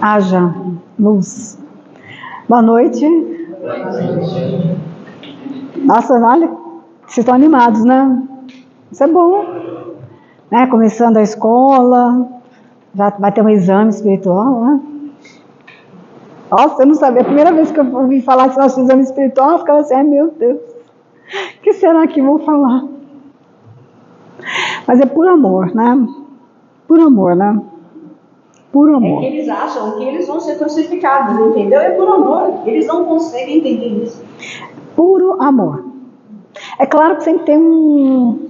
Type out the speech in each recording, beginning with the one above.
Haja luz. Boa noite. Nossa, olha, vocês estão animados, né? Isso é bom. Né? Começando a escola, já vai ter um exame espiritual, né? Nossa, eu não sabia. A primeira vez que eu ouvi falar de nosso exame espiritual, eu ficava assim, ai meu Deus, o que será que vão falar? Mas é por amor, né? Por amor, né? Por amor. É que eles acham que eles vão ser crucificados, entendeu? É por amor. Eles não conseguem entender isso. Puro amor. É claro que sempre tem um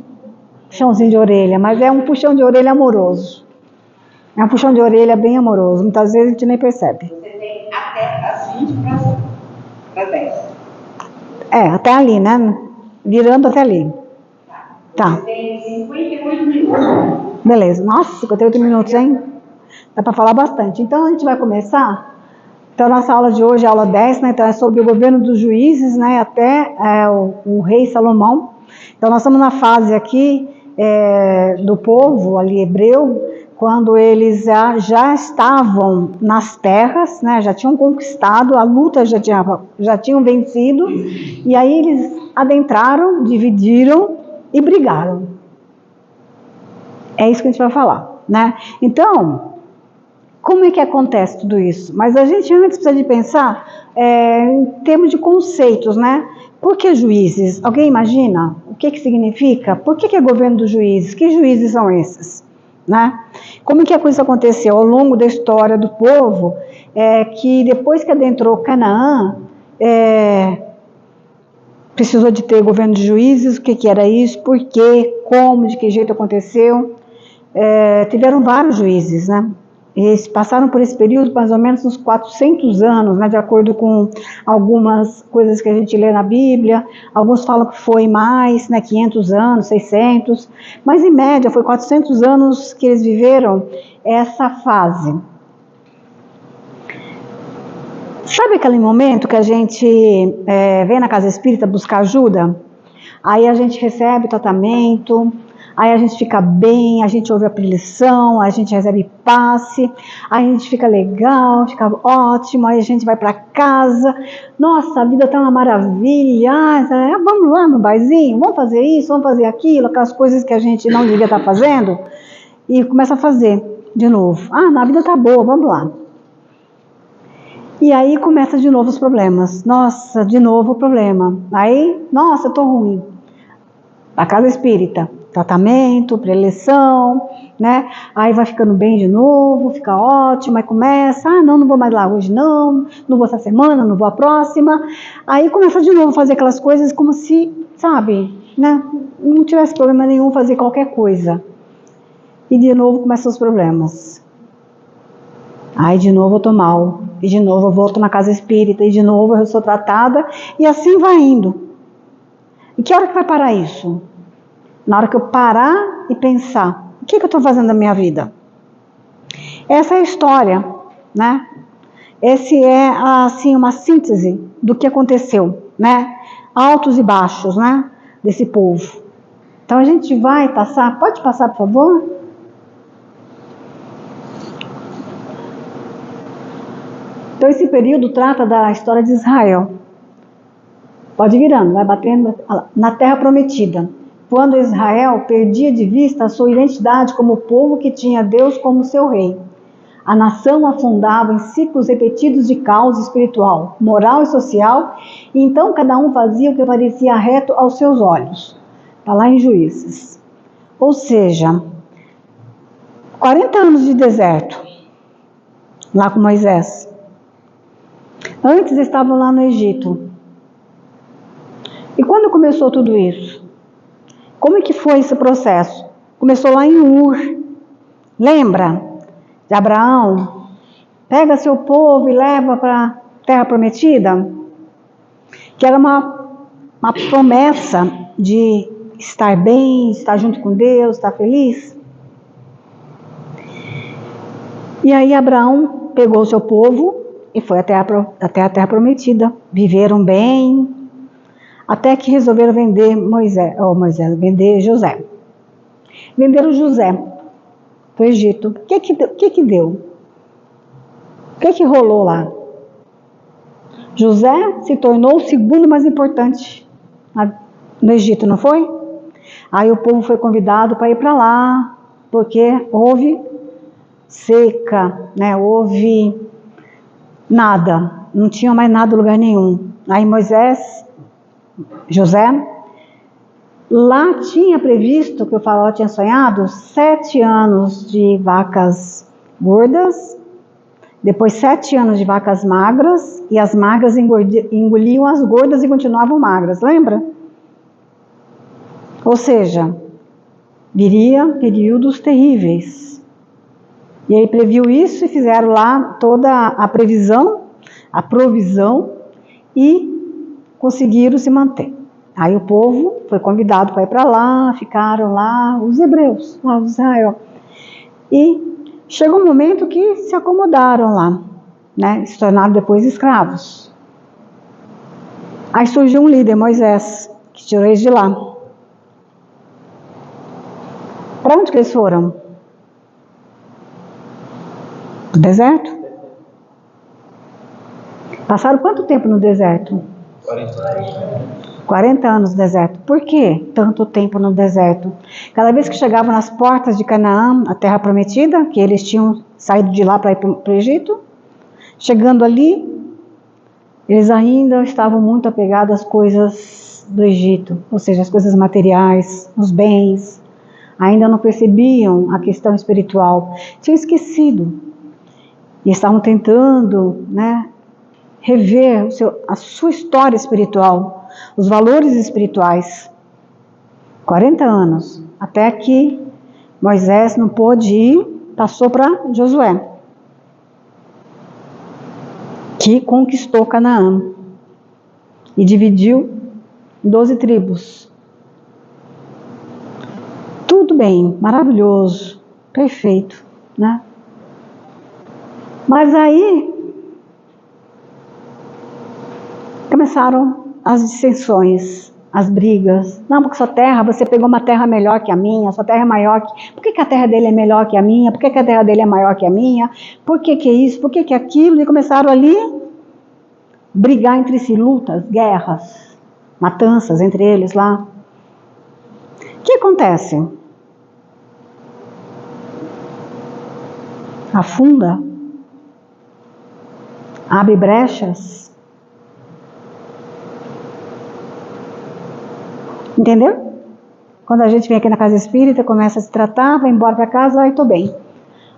puxãozinho de orelha, mas é um puxão de orelha amoroso. É um puxão de orelha bem amoroso. Muitas vezes a gente nem percebe. Você tem até as 20 para 10. É, até ali, né? Virando até ali. Tá. Você tem 58 minutos. Beleza. Nossa, 58 minutos, hein? Dá para falar bastante. Então a gente vai começar. Então, nossa aula de hoje é a aula 10, né? Então é sobre o governo dos juízes, né? Até o rei Salomão. Então nós estamos na fase aqui do povo ali hebreu, quando eles já estavam nas terras, né? Já tinham conquistado, a luta já tinham vencido, e aí eles adentraram, dividiram e brigaram. É isso que a gente vai falar, né? Então, como é que acontece tudo isso? Mas a gente antes precisa de pensar em termos de conceitos, né? Por que juízes? Alguém imagina o que significa? Por que é governo dos juízes? Que juízes são esses? Né? Como que a coisa aconteceu ao longo da história do povo, que depois que adentrou Canaã, precisou de ter governo de juízes? O que era isso? Por quê? Como? De que jeito aconteceu? Tiveram vários juízes, né? Eles passaram por esse período mais ou menos uns 400 anos, né, de acordo com algumas coisas que a gente lê na Bíblia. Alguns falam que foi mais, né, 500 anos, 600, mas em média foi 400 anos que eles viveram essa fase. Sabe aquele momento que a gente vem na casa espírita buscar ajuda? Aí a gente recebe tratamento, aí a gente fica bem, a gente ouve a preleção, a gente recebe passe, aí a gente fica legal, fica ótimo, aí a gente vai para casa, nossa, a vida tá uma maravilha, vamos lá no barzinho, vamos fazer isso, vamos fazer aquilo, aquelas coisas que a gente não devia estar fazendo, e começa a fazer de novo. A vida tá boa, vamos lá. E aí começa de novo os problemas, nossa, de novo o problema, aí, nossa, eu tô ruim. A casa espírita, tratamento, preleção, né? Aí vai ficando bem de novo, fica ótimo, aí começa, não vou mais lá hoje não vou essa semana, não vou a próxima. Aí começa de novo a fazer aquelas coisas como se, sabe, né? Não tivesse problema nenhum fazer qualquer coisa. E de novo começam os problemas. Aí de novo eu tô mal, e de novo eu volto na casa espírita, e de novo eu sou tratada, e assim vai indo. E que hora que vai parar isso? Na hora que eu parar e pensar, o que eu estou fazendo na minha vida? Essa é a história, né? Esse é, assim, uma síntese do que aconteceu, né? Altos e baixos, né? Desse povo. Então a gente vai passar, pode passar, por favor? Então esse período trata da história de Israel. Pode ir virando, vai batendo na terra prometida. Quando Israel perdia de vista a sua identidade como povo que tinha Deus como seu rei. A nação afundava em ciclos repetidos de caos espiritual, moral e social, e então cada um fazia o que parecia reto aos seus olhos. Está lá em Juízes. Ou seja, 40 anos de deserto, lá com Moisés. Antes estavam lá no Egito. E quando começou tudo isso? Como é que foi esse processo? Começou lá em Ur. Lembra de Abraão? Pega seu povo e leva para a terra prometida? Que era uma promessa de estar bem, estar junto com Deus, estar feliz. E aí Abraão pegou o seu povo e foi até a terra prometida. Viveram bem, até que resolveram vender vender José. Venderam José para o Egito. O que deu? que rolou lá? José se tornou o segundo mais importante no Egito, não foi? Aí o povo foi convidado para ir para lá, porque houve seca, né? Houve nada, não tinha mais nada em lugar nenhum. Aí José, lá tinha previsto, que o faraó tinha sonhado, 7 anos de vacas gordas, depois 7 anos de vacas magras, e as magras engoliam as gordas e continuavam magras, lembra? Ou seja, viria períodos terríveis. E aí previu isso e fizeram lá toda a previsão, a provisão, e conseguiram se manter. Aí o povo foi convidado para ir para lá, ficaram lá, os hebreus, lá de Israel. E chegou um momento que se acomodaram lá, né? Se tornaram depois escravos. Aí surgiu um líder, Moisés, que tirou eles de lá. Para onde que eles foram? No deserto? Passaram quanto tempo no deserto? 40 anos no deserto. Por que tanto tempo no deserto? Cada vez que chegavam nas portas de Canaã, a terra prometida, que eles tinham saído de lá para ir para o Egito, chegando ali, eles ainda estavam muito apegados às coisas do Egito, ou seja, as coisas materiais, os bens, ainda não percebiam a questão espiritual, tinham esquecido, e estavam tentando, né, rever a sua história espiritual, os valores espirituais. 40 anos, até que Moisés não pôde ir, passou para Josué, que conquistou Canaã e dividiu em 12 tribos. Tudo bem, maravilhoso, perfeito, né? Mas aí começaram as dissensões, as brigas. Não, porque sua terra, você pegou uma terra melhor que a minha, sua terra é maior que... Por que a terra dele é melhor que a minha? Por que a terra dele é maior que a minha? Por que isso? Por que aquilo? E começaram ali brigar entre si, lutas, guerras, matanças entre eles lá. O que acontece? Afunda, abre brechas. Entendeu? Quando a gente vem aqui na casa espírita, começa a se tratar, vai embora para casa, aí estou bem.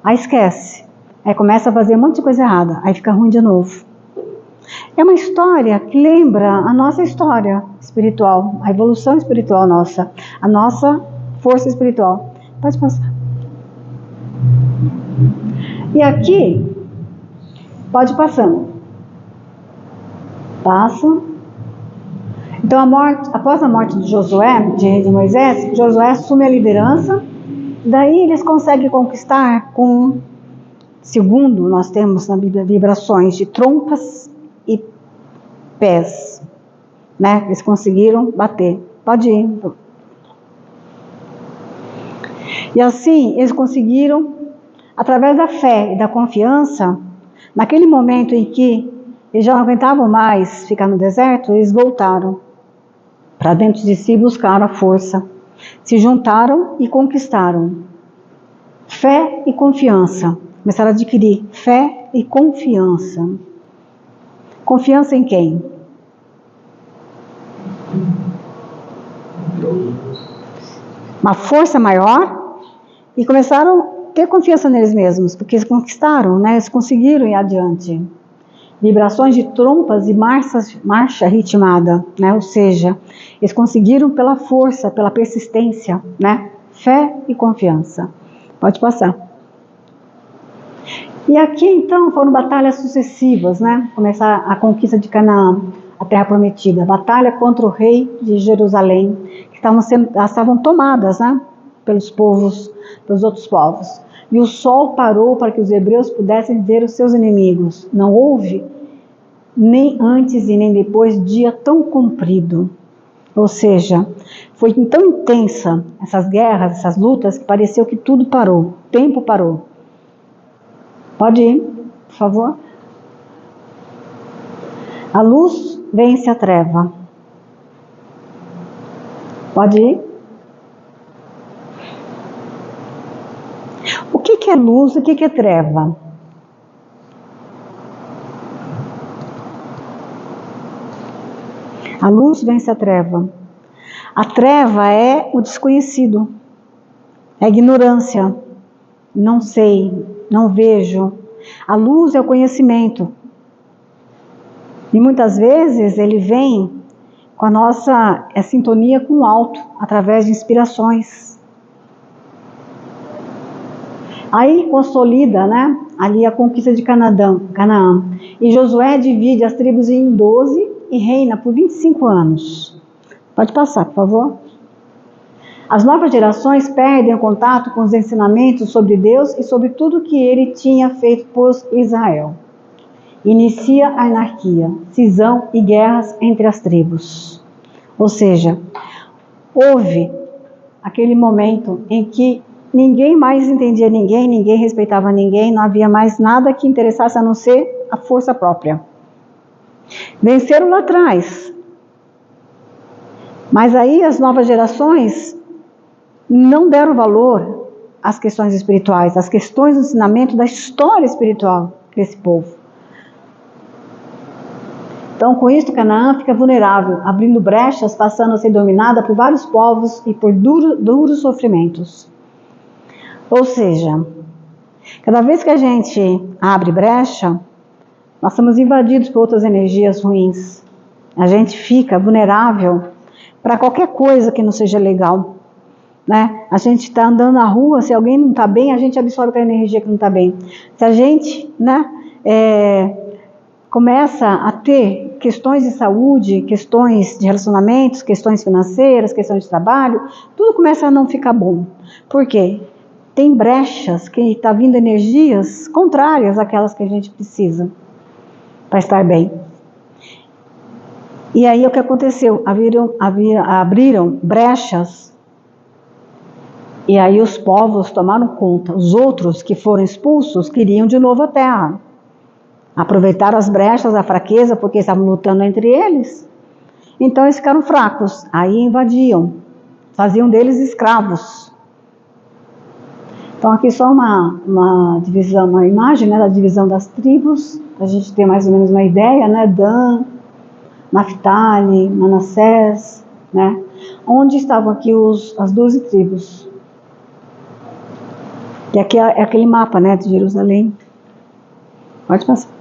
Aí esquece. Aí começa a fazer um monte de coisa errada. Aí fica ruim de novo. É uma história que lembra a nossa história espiritual, a evolução espiritual nossa, a nossa força espiritual. Pode passar. E aqui, pode ir passando. Passa. Então, após a morte de Josué, de Moisés, Josué assume a liderança. Daí eles conseguem conquistar com, segundo nós temos na Bíblia, vibrações de trompas e pés. Né? Eles conseguiram bater. Pode ir. E assim, eles conseguiram, através da fé e da confiança, naquele momento em que eles já não aguentavam mais ficar no deserto, eles voltaram para dentro de si, buscaram a força, se juntaram e conquistaram. Fé e confiança. Começaram a adquirir fé e confiança. Confiança em quem? Uma força maior, e começaram a ter confiança neles mesmos, porque eles conquistaram, né? Eles conseguiram ir adiante. Vibrações de trompas e marcha ritmada, né? Ou seja, eles conseguiram pela força, pela persistência, né? Fé e confiança. Pode passar. E aqui então foram batalhas sucessivas, né? Começar a conquista de Canaã, a terra prometida, batalha contra o rei de Jerusalém, que estavam tomadas, né? Pelos outros povos. E o sol parou para que os hebreus pudessem ver os seus inimigos. Não houve, nem antes e nem depois, dia tão comprido. Ou seja, foi tão intensa essas guerras, essas lutas, que pareceu que tudo parou. O tempo parou. Pode ir, por favor. A luz vence a treva. Pode ir? O que é luz e o que é treva? A luz vence a treva. A treva é o desconhecido, é a ignorância. Não sei, não vejo. A luz é o conhecimento. E muitas vezes ele vem com a nossa sintonia com o alto, através de inspirações. Aí consolida, né, ali a conquista de Canaã. E Josué divide as tribos em 12 e reina por 25 anos. Pode passar, por favor. As novas gerações perdem o contato com os ensinamentos sobre Deus e sobre tudo que ele tinha feito por Israel. Inicia a anarquia, cisão e guerras entre as tribos. Ou seja, houve aquele momento em que ninguém mais entendia ninguém, ninguém respeitava ninguém, não havia mais nada que interessasse a não ser a força própria. Venceram lá atrás. Mas aí as novas gerações não deram valor às questões espirituais, às questões do ensinamento da história espiritual desse povo. Então, com isso, Canaã fica vulnerável, abrindo brechas, passando a ser dominada por vários povos e por duros sofrimentos. Ou seja, cada vez que a gente abre brecha, nós somos invadidos por outras energias ruins. A gente fica vulnerável para qualquer coisa que não seja legal. Né? A gente está andando na rua, se alguém não está bem, a gente absorve aquela energia que não está bem. Se a gente, né, começa a ter questões de saúde, questões de relacionamentos, questões financeiras, questões de trabalho, tudo começa a não ficar bom. Por quê? Tem brechas que está vindo energias contrárias àquelas que a gente precisa para estar bem. E aí o que aconteceu? Abriram brechas e aí os povos tomaram conta. Os outros que foram expulsos queriam de novo a terra. Aproveitaram as brechas, a fraqueza, porque estavam lutando entre eles. Então eles ficaram fracos, aí invadiam, faziam deles escravos. Então aqui só uma divisão, uma imagem, né, da divisão das tribos, para a gente ter mais ou menos uma ideia, né, Dan, Naftali, Manassés, né, onde estavam aqui as 12 tribos. E aqui é aquele mapa, né, de Jerusalém. Pode passar.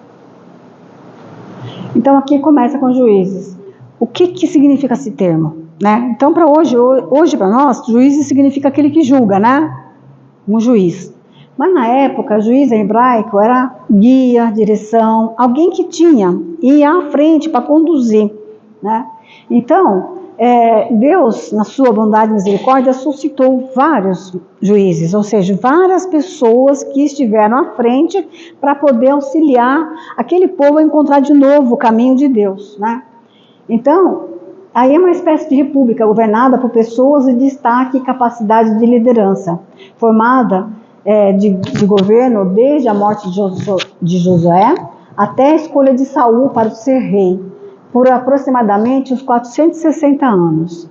Então aqui começa com Juízes. O que significa esse termo? Né? Então para hoje para nós, juízes significa aquele que julga, né? Um juiz. Mas na época, juiz em hebraico era guia, direção, alguém que ia à frente para conduzir. Né? Então, Deus, na sua bondade e misericórdia, suscitou vários juízes, ou seja, várias pessoas que estiveram à frente para poder auxiliar aquele povo a encontrar de novo o caminho de Deus. Né? Então, aí é uma espécie de república governada por pessoas de destaque e capacidade de liderança, formada de governo desde a morte de Josué até a escolha de Saul para ser rei, por aproximadamente uns 460 anos.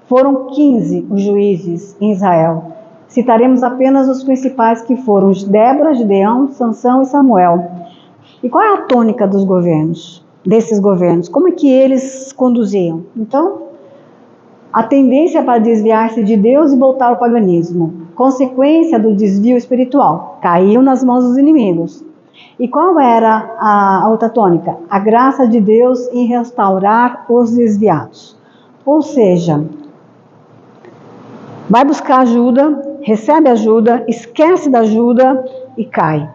Foram 15 os juízes em Israel. Citaremos apenas os principais, que foram Débora, Gideão, Sansão e Samuel. E qual é a tônica dos governos, desses governos? Como é que eles conduziam? Então, a tendência para desviar-se de Deus e voltar ao paganismo. Consequência do desvio espiritual. Caiu nas mãos dos inimigos. E qual era a outra tônica? A graça de Deus em restaurar os desviados. Ou seja, vai buscar ajuda, recebe ajuda, esquece da ajuda e cai.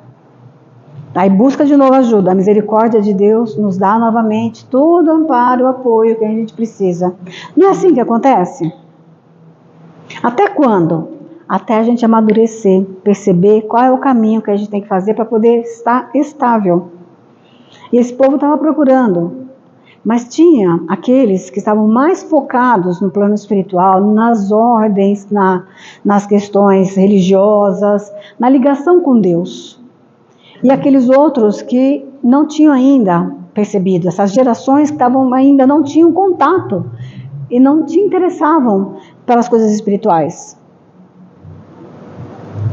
Aí busca de novo ajuda. A misericórdia de Deus nos dá novamente todo o amparo, o apoio que a gente precisa. Não é assim que acontece? Até quando? Até a gente amadurecer, perceber qual é o caminho que a gente tem que fazer para poder estar estável. E esse povo estava procurando, mas tinha aqueles que estavam mais focados no plano espiritual, nas ordens, nas questões religiosas, na ligação com Deus. E aqueles outros que não tinham ainda percebido. Essas gerações que ainda não tinham contato e não se interessavam pelas coisas espirituais.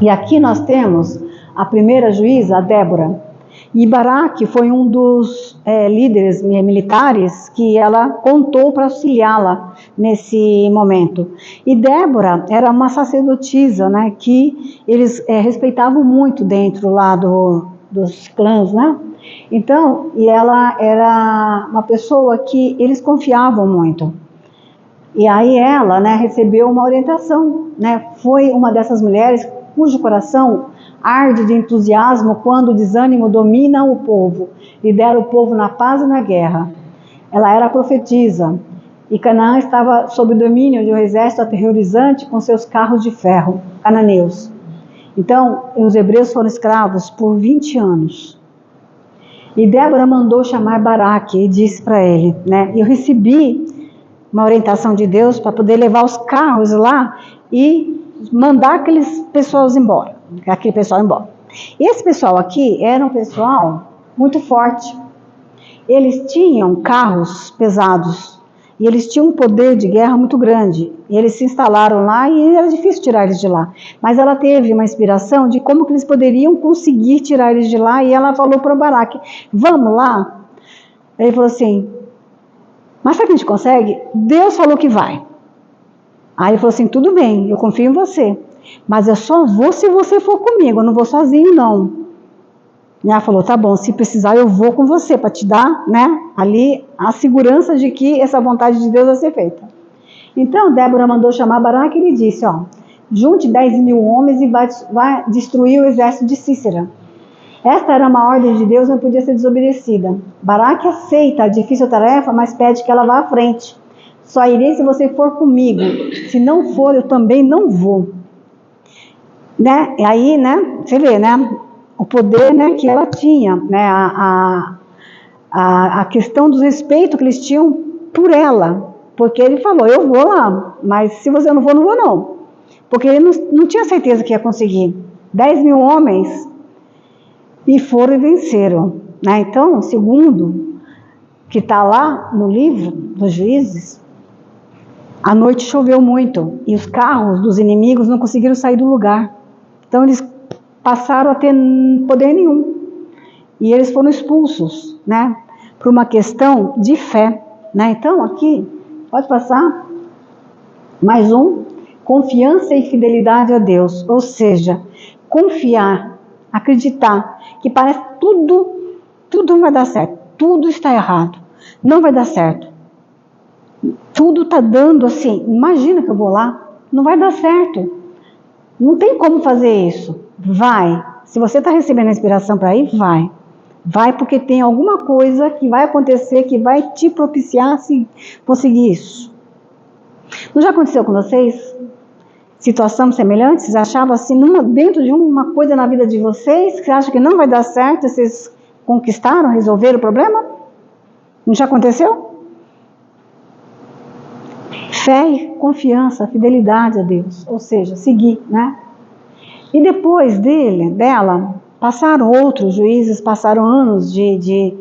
E aqui nós temos a primeira juíza, a Débora. E Baraque foi um dos líderes militares que ela contou para auxiliá-la nesse momento. E Débora era uma sacerdotisa, né, que eles respeitavam muito dentro lá dos clãs, né? Então, e ela era uma pessoa que eles confiavam muito. E aí ela, né, recebeu uma orientação, né? Foi uma dessas mulheres cujo coração arde de entusiasmo quando o desânimo domina o povo, lidera o povo na paz e na guerra. Ela era profetisa, e Canaã estava sob o domínio de um exército aterrorizante com seus carros de ferro, cananeus. Então, os hebreus foram escravos por 20 anos. E Débora mandou chamar Baraque e disse para ele, né, eu recebi uma orientação de Deus para poder levar os carros lá e mandar aquele pessoal embora. E esse pessoal aqui era um pessoal muito forte. Eles tinham carros pesados e eles tinham um poder de guerra muito grande. E eles se instalaram lá e era difícil tirar eles de lá. Mas ela teve uma inspiração de como que eles poderiam conseguir tirar eles de lá e ela falou para o Baraque, vamos lá? Ele falou assim, mas será que a gente consegue? Deus falou que vai. Aí ele falou assim, tudo bem, eu confio em você. Mas eu só vou se você for comigo, eu não vou sozinho não. E ela falou, tá bom, se precisar eu vou com você, para te dar, né, ali a segurança de que essa vontade de Deus vai ser feita. Então Débora mandou chamar Baraque e ele disse, ó, junte 10.000 homens e vai destruir o exército de Sísera. Esta era uma ordem de Deus, não podia ser desobedecida. Baraque aceita a difícil tarefa, mas pede que ela vá à frente. Só irei se você for comigo. Se não for, eu também não vou. Né? E aí, né, você vê, né, o poder, né, que ela tinha, né, a questão do respeito que eles tinham por ela. Porque ele falou, eu vou lá, mas se você não for, não vou não. Porque ele não tinha certeza que ia conseguir. 10.000 homens e foram e venceram. Né? Então, segundo que está lá no livro dos Juízes, à noite choveu muito e os carros dos inimigos não conseguiram sair do lugar. Então eles passaram a ter poder nenhum. E eles foram expulsos, né? Por uma questão de fé. Né? Então aqui, pode passar, mais um, confiança e fidelidade a Deus. Ou seja, confiar, acreditar que parece tudo não vai dar certo. Tudo está errado. Não vai dar certo. Tudo está dando assim, imagina que eu vou lá, não vai dar certo. Não tem como fazer isso. Vai. Se você está recebendo a inspiração para ir, vai. Vai porque tem alguma coisa que vai acontecer, que vai te propiciar se conseguir isso. Não já aconteceu com vocês? Situação semelhante? Vocês achavam assim, dentro de uma coisa na vida de vocês, que acham que não vai dar certo, vocês conquistaram, resolveram o problema? Não já aconteceu? Fé e confiança, fidelidade a Deus, ou seja, seguir, né? E depois dela, passaram outros juízes, passaram anos de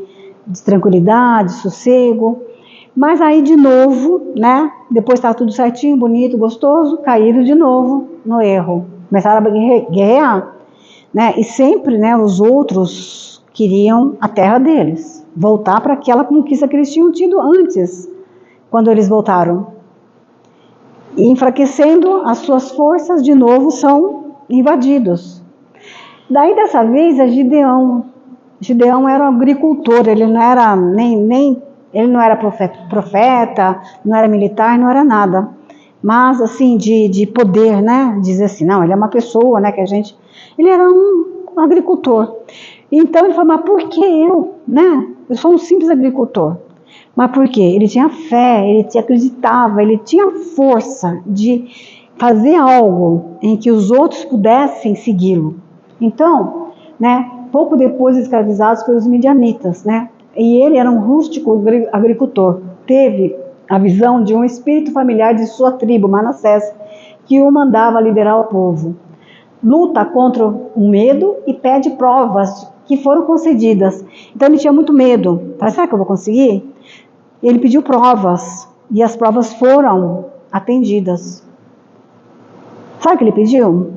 tranquilidade, sossego, mas aí de novo, né? Depois estava tudo certinho, bonito, gostoso, caíram de novo no erro, começaram a guerrear, né? E sempre, né, os outros queriam a terra deles, voltar para aquela conquista que eles tinham tido antes, quando eles voltaram. E enfraquecendo as suas forças, de novo são invadidos. Daí dessa vez é Gideão. Gideão era um agricultor, ele não era ele não era profeta, não era militar, não era nada. Mas assim, de poder, né? Dizer assim, não, ele é uma pessoa, né? Ele era um agricultor. Então ele falou, mas por que eu, né? Eu sou um simples agricultor. Mas por quê? Ele tinha fé, ele acreditava, ele tinha força de fazer algo em que os outros pudessem segui-lo. Então, né, pouco depois escravizados pelos midianitas, né, e ele era um rústico agricultor, teve a visão de um espírito familiar de sua tribo, Manassés, que o mandava liderar o povo. Luta contra o medo e pede provas que foram concedidas. Então ele tinha muito medo. Falei, será que eu vou conseguir? Ele pediu provas, e as provas foram atendidas. Sabe o que ele pediu?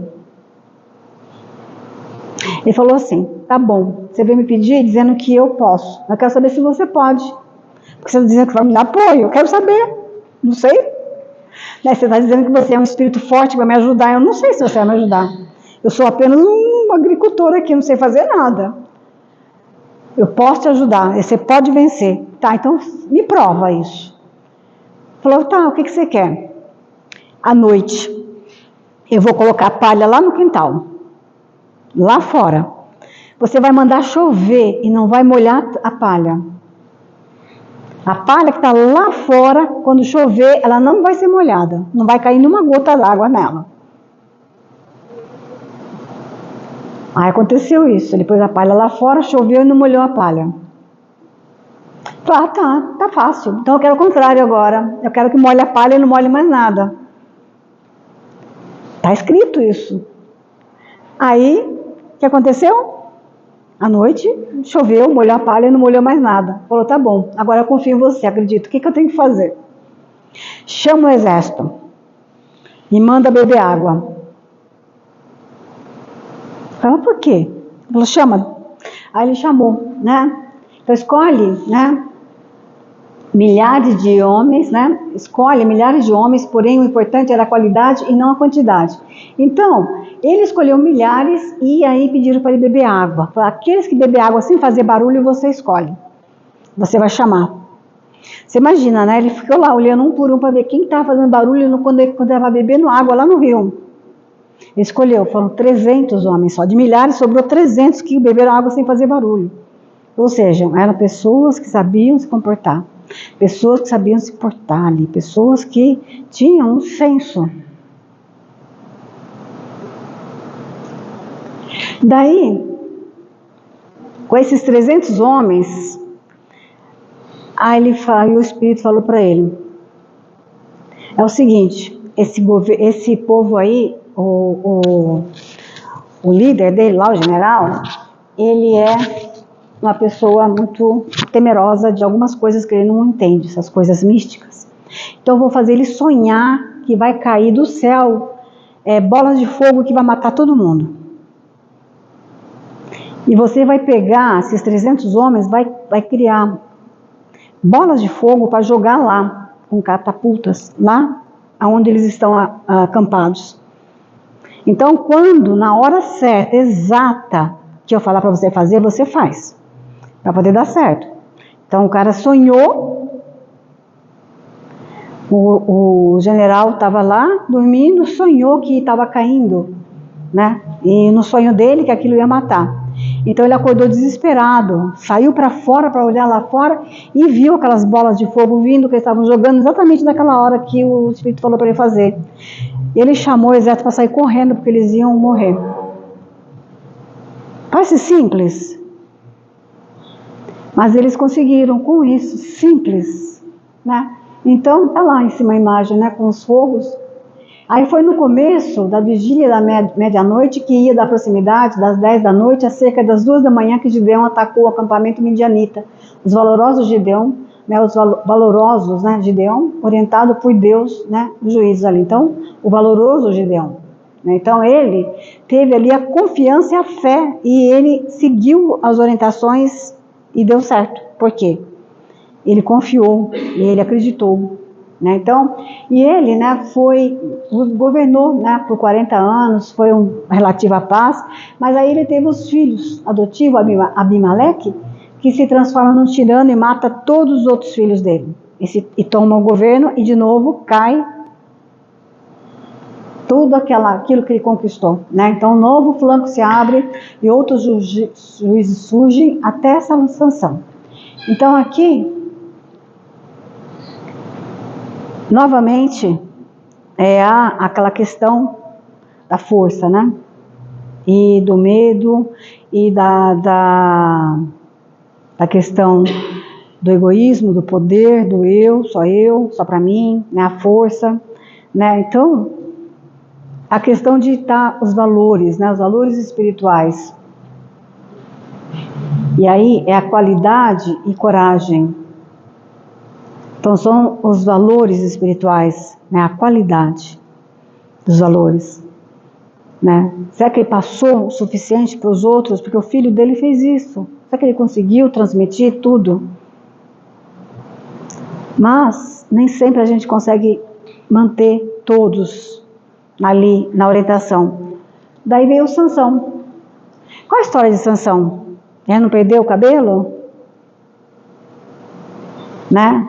Ele falou assim, tá bom, você veio me pedir dizendo que eu posso. Eu quero saber se você pode. Porque você está dizendo que vai me dar apoio, eu quero saber. Não sei. Né? Você está dizendo que você é um espírito forte que vai me ajudar. Eu não sei se você vai me ajudar. Eu sou apenas um agricultor aqui, não sei fazer nada. Eu posso te ajudar, você pode vencer. Tá, então me prova isso. Falou, tá, o que você quer? À noite, eu vou colocar palha lá no quintal, lá fora. Você vai mandar chover e não vai molhar a palha. A palha que está lá fora, quando chover, ela não vai ser molhada. Não vai cair nenhuma gota d'água nela. Aí aconteceu isso. Ele pôs a palha lá fora, choveu e não molhou a palha. Falei, tá fácil. Então eu quero o contrário agora. Eu quero que molhe a palha e não molhe mais nada. Está escrito isso. Aí, o que aconteceu? À noite, choveu, molhou a palha e não molhou mais nada. Falou, tá bom, agora eu confio em você, acredito. O que eu tenho que fazer? Chama o exército. Me manda beber água. Falou, por quê? Ele falou, chama. Aí ele chamou, né? Então escolhe, né? Milhares de homens, né? Escolhe milhares de homens, porém o importante era a qualidade e não a quantidade. Então, ele escolheu milhares e aí pediram para ele beber água. Para aqueles que beber água sem fazer barulho, você escolhe. Você vai chamar. Você imagina, né? Ele ficou lá olhando um por um para ver quem estava fazendo barulho quando ele estava bebendo água lá no rio. Ele escolheu, foram 300 homens só. De milhares, sobrou 300 que beberam água sem fazer barulho. Ou seja, eram pessoas que sabiam se comportar. Pessoas que sabiam se portar ali. Pessoas que tinham um senso. Daí, com esses 300 homens, aí o Espírito falou para ele, é o seguinte, esse povo aí, o líder dele lá, o general, ele é uma pessoa muito temerosa de algumas coisas que ele não entende, essas coisas místicas. Então eu vou fazer ele sonhar que vai cair do céu bolas de fogo que vai matar todo mundo. E você vai pegar esses 300 homens, vai criar bolas de fogo para jogar lá, com catapultas, lá onde eles estão acampados. Então, quando, na hora certa, exata, que eu falar para você fazer, você faz, para poder dar certo. Então, o cara sonhou, o general estava lá, dormindo, sonhou que estava caindo, né? E no sonho dele, que aquilo ia matar. Então ele acordou desesperado, saiu para fora para olhar lá fora e viu aquelas bolas de fogo vindo que eles estavam jogando exatamente naquela hora que o Espírito falou para ele fazer. Ele chamou o exército para sair correndo porque eles iam morrer. Parece simples, mas eles conseguiram com isso, simples, né? Então tá lá em cima a imagem, né, com os fogos. Aí foi no começo da vigília da medianoite, que ia da proximidade das 10 da noite a cerca das 2 da manhã, que Gideão atacou o acampamento midianita. Os valorosos Gideão, né, Gideão, orientado por Deus, né, os juízes ali. Então, o valoroso Gideão. Né, então, ele teve ali a confiança e a fé, e ele seguiu as orientações e deu certo. Por quê? Ele confiou e ele acreditou. Né? Então, e ele, né, governou, né, por 40 anos, foi relativa paz, mas aí ele teve os filhos adotivos, Abimeleque, que se transforma num tirano e mata todos os outros filhos dele. E toma o governo e de novo cai tudo aquilo que ele conquistou. Né? Então, um novo flanco se abre e outros juízes surgem até essa sanção. Então, aqui, novamente, aquela questão da força, né? E do medo, e da questão do egoísmo, do poder, do eu, só para mim, né? A força, né? Então, a questão de estar os valores, né? Os valores espirituais. E aí é a qualidade e coragem. Então são os valores espirituais, né? A qualidade dos valores, né? Será que ele passou o suficiente para os outros? Porque o filho dele fez isso. Será que ele conseguiu transmitir tudo? Mas nem sempre a gente consegue manter todos ali na orientação. Daí veio o Sansão. Qual a história de Sansão? Ele não perdeu o cabelo? Né?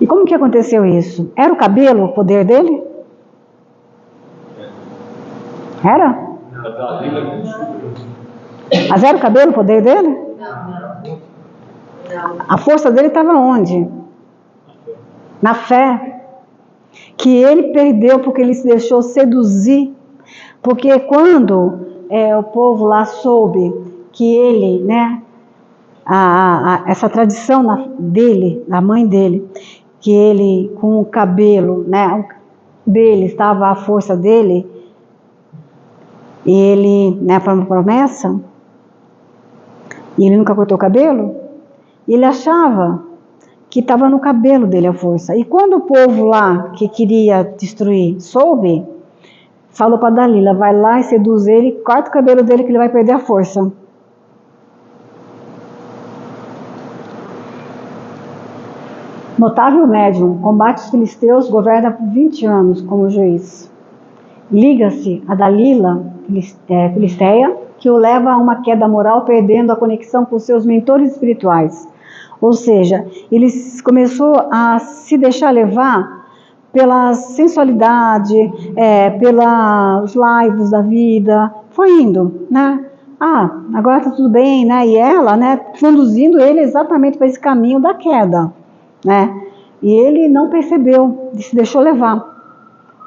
E como que aconteceu isso? Era o cabelo o poder dele? Era? Mas era o cabelo o poder dele? Não. A força dele estava onde? Na fé. Que ele perdeu porque ele se deixou seduzir. Porque quando o povo lá soube que ele, né, essa tradição dele, da mãe dele, que ele com o cabelo, né, dele estava a força dele, e ele, né, foi uma promessa, e ele nunca cortou o cabelo, e ele achava que estava no cabelo dele a força. E quando o povo lá que queria destruir soube, falou para Dalila, vai lá e seduz ele, corta o cabelo dele que ele vai perder a força. Notável médium, combate os filisteus, governa por 20 anos como juiz. Liga-se a Dalila, filisteia, que o leva a uma queda moral, perdendo a conexão com seus mentores espirituais. Ou seja, ele começou a se deixar levar pela sensualidade, pelos laivos da vida, foi indo, né? Agora tá tudo bem, né? E ela, né, conduzindo ele exatamente para esse caminho da queda, né? E ele não percebeu, se deixou levar,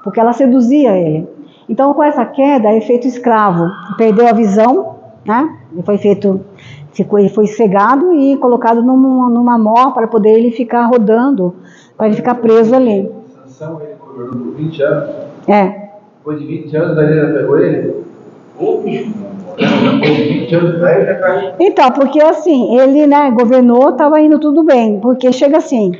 porque ela seduzia ele. Então, com essa queda, é feito escravo, perdeu a visão, né? Ele foi cegado e colocado numa mó para poder ele ficar rodando, para ele ficar preso ali. Sansão, ele governou por 20 anos. Depois de 20 anos, Dalila pegou ele? Depois de 20 anos, daí já caiu. Então, porque assim, ele, né, governou, estava indo tudo bem, porque chega assim,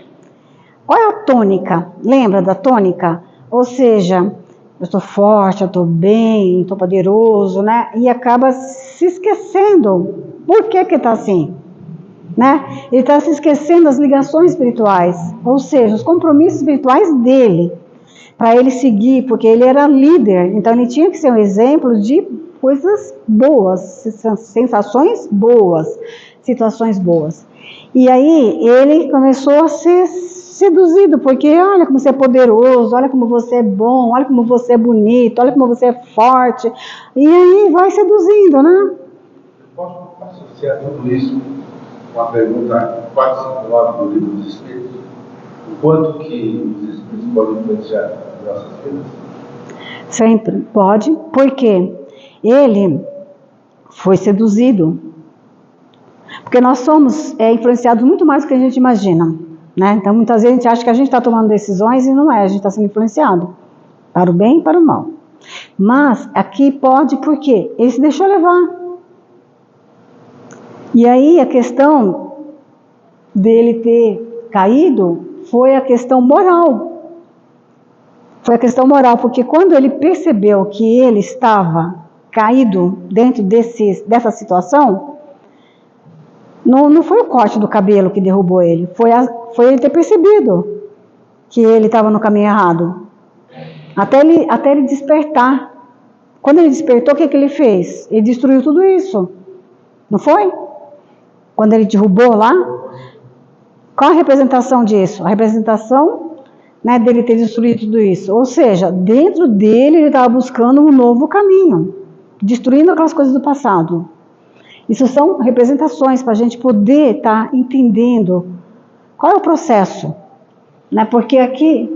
qual é a tônica? Lembra da tônica? Ou seja, eu estou forte, eu estou bem, estou poderoso, né? E acaba se esquecendo. Por que está assim? Né? Ele está se esquecendo das ligações espirituais, ou seja, os compromissos espirituais dele, para ele seguir, porque ele era líder, então ele tinha que ser um exemplo de coisas boas, sensações boas, situações boas. E aí ele começou a ser seduzido, porque olha como você é poderoso, olha como você é bom, olha como você é bonito, olha como você é forte, e aí vai seduzindo, né? Posso associar tudo isso com a pergunta 459 do Livro dos Espíritos? O quanto que os Espíritos podem influenciar as nossas vidas? Sempre pode, porque ele foi seduzido. Porque nós somos influenciados muito mais do que a gente imagina, né? Então muitas vezes a gente acha que a gente está tomando decisões e não é, a gente está sendo influenciado, para o bem e para o mal. Mas aqui pode, porque ele se deixou levar. E aí a questão dele ter caído foi a questão moral. Foi a questão moral, porque quando ele percebeu que ele estava caído dentro dessa situação, não foi o corte do cabelo que derrubou ele, foi ele ter percebido que ele estava no caminho errado. Até ele despertar. Quando ele despertou, o que ele fez? Ele destruiu tudo isso. Não foi? Quando ele derrubou lá, qual a representação disso? A representação, né, dele ter destruído tudo isso. Ou seja, dentro dele ele estava buscando um novo caminho, destruindo aquelas coisas do passado. Isso são representações para a gente poder estar entendendo qual é o processo. Né? Porque aqui,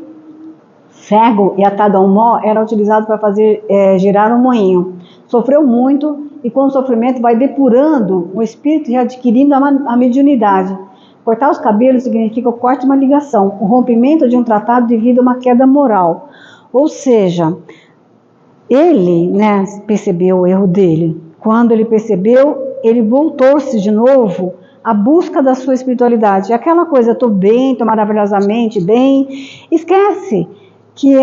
cego e atado a um nó era utilizado para fazer girar um moinho. Sofreu muito e com o sofrimento vai depurando o espírito e adquirindo a mediunidade. Cortar os cabelos significa o corte de uma ligação, o rompimento de um tratado devido a uma queda moral. Ou seja, ele, né, percebeu o erro dele. Quando ele percebeu, ele voltou-se de novo à busca da sua espiritualidade. Aquela coisa, estou bem, estou maravilhosamente bem. Esquece que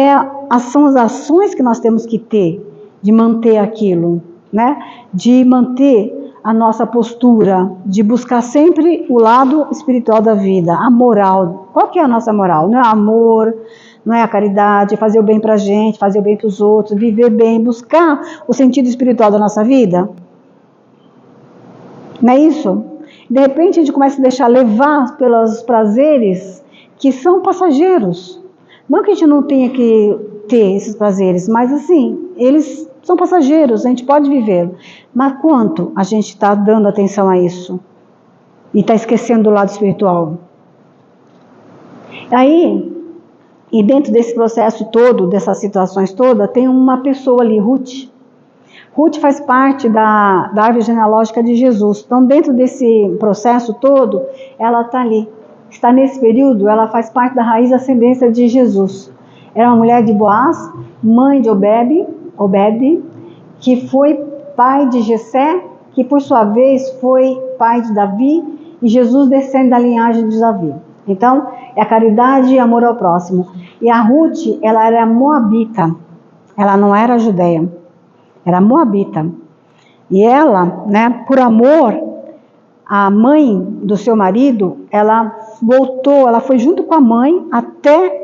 são as ações que nós temos que ter de manter aquilo, né? De manter a nossa postura, de buscar sempre o lado espiritual da vida, a moral. Qual que é a nossa moral? Não é amor, não é a caridade, fazer o bem pra gente, fazer o bem pros outros, viver bem, buscar o sentido espiritual da nossa vida? Não é isso? De repente a gente começa a deixar levar pelos prazeres que são passageiros. Não que a gente não tenha que ter esses prazeres, mas assim, eles são passageiros, a gente pode viver. Mas quanto a gente está dando atenção a isso? E está esquecendo do lado espiritual? Aí, e dentro desse processo todo, dessas situações todas, tem uma pessoa ali, Ruth. Ruth faz parte da árvore genealógica de Jesus. Então, dentro desse processo todo, ela está ali. Está nesse período, ela faz parte da raiz ascendência de Jesus. Era uma mulher de Boaz, mãe de Obed, que foi pai de Jessé, que por sua vez foi pai de Davi, e Jesus descende da linhagem de Davi. Então, é a caridade e amor ao próximo. E a Ruth, ela era moabita, ela não era judeia, era moabita. E ela, né, por amor, a mãe do seu marido, ela voltou, ela foi junto com a mãe até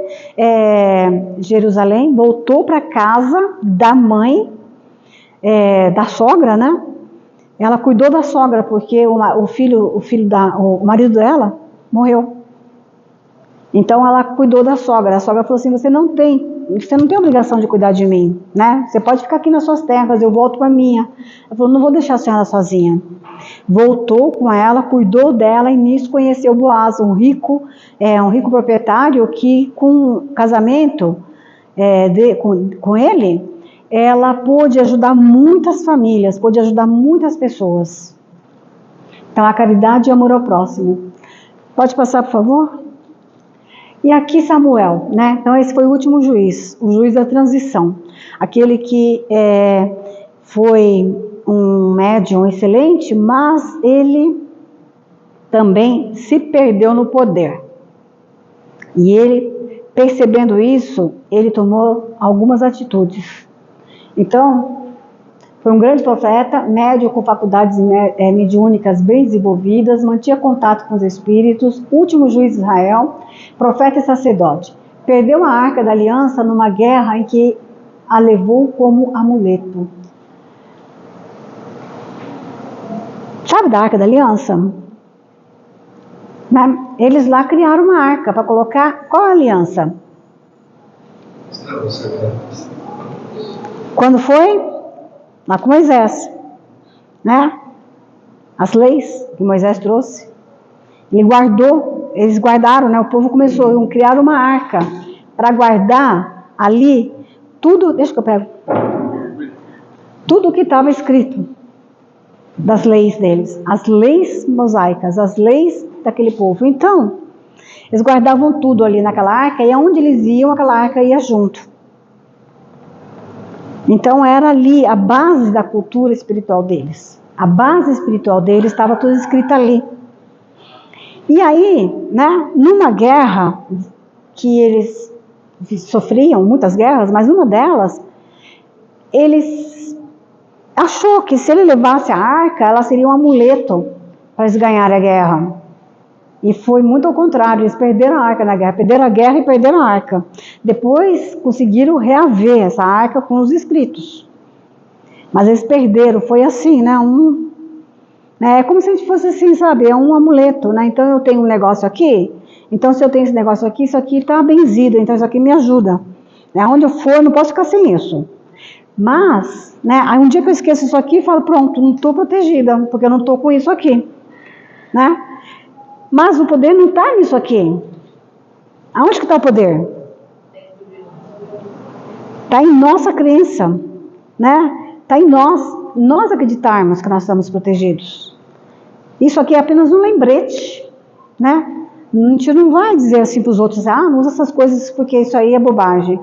Jerusalém, voltou para casa da mãe, da sogra, né? Ela cuidou da sogra, porque o marido dela morreu. Então ela cuidou da sogra. A sogra falou assim: você não tem obrigação de cuidar de mim, né? Você pode ficar aqui nas suas terras, eu volto para a minha. Ela falou: não vou deixar a senhora sozinha. Voltou com ela, cuidou dela, e nisso conheceu Boaz, um rico proprietário que, com casamento com ele, ela pôde ajudar muitas famílias, pôde ajudar muitas pessoas. Então, a caridade e amor ao próximo. Pode passar, por favor? E aqui Samuel, né? Então esse foi o último juiz, o juiz da transição. Aquele que foi um médium excelente, mas ele também se perdeu no poder. E ele, percebendo isso, ele tomou algumas atitudes. Então, foi um grande profeta, médium com faculdades mediúnicas bem desenvolvidas, mantinha contato com os espíritos, último juiz de Israel, profeta e sacerdote. Perdeu a Arca da Aliança numa guerra em que a levou como amuleto. Sabe da Arca da Aliança? Eles lá criaram uma arca para colocar qual aliança? Quando foi? Lá com Moisés, né? As leis que Moisés trouxe. Eles guardaram, né? O povo começou a criar uma arca para guardar ali tudo, deixa que eu pego, tudo o que estava escrito das leis deles, as leis mosaicas, as leis daquele povo. Então, eles guardavam tudo ali naquela arca, e aonde eles iam, aquela arca ia junto. Então era ali a base da cultura espiritual deles. A base espiritual deles estava tudo escrito ali. E aí, né, numa guerra que eles sofriam, muitas guerras, mas numa delas, eles achou que se ele levasse a arca, ela seria um amuleto para eles ganharem a guerra. E foi muito ao contrário, eles perderam a arca na guerra, perderam a guerra e perderam a arca. Depois conseguiram reaver essa arca com os escritos. Mas eles perderam, foi assim, né? É como se a gente fosse assim, sabe? É um amuleto, né? Então eu tenho um negócio aqui, então se eu tenho esse negócio aqui, isso aqui está benzido, então isso aqui me ajuda. Onde eu for, eu não posso ficar sem isso. Mas, né? Aí um dia que eu esqueço isso aqui, eu falo, pronto, não estou protegida, porque eu não estou com isso aqui, né? Mas o poder não está nisso aqui. Aonde que está o poder? Está em nossa crença, né? Está em nós acreditarmos que nós estamos protegidos. Isso aqui é apenas um lembrete, né? A gente não vai dizer assim para os outros, não usa essas coisas porque isso aí é bobagem.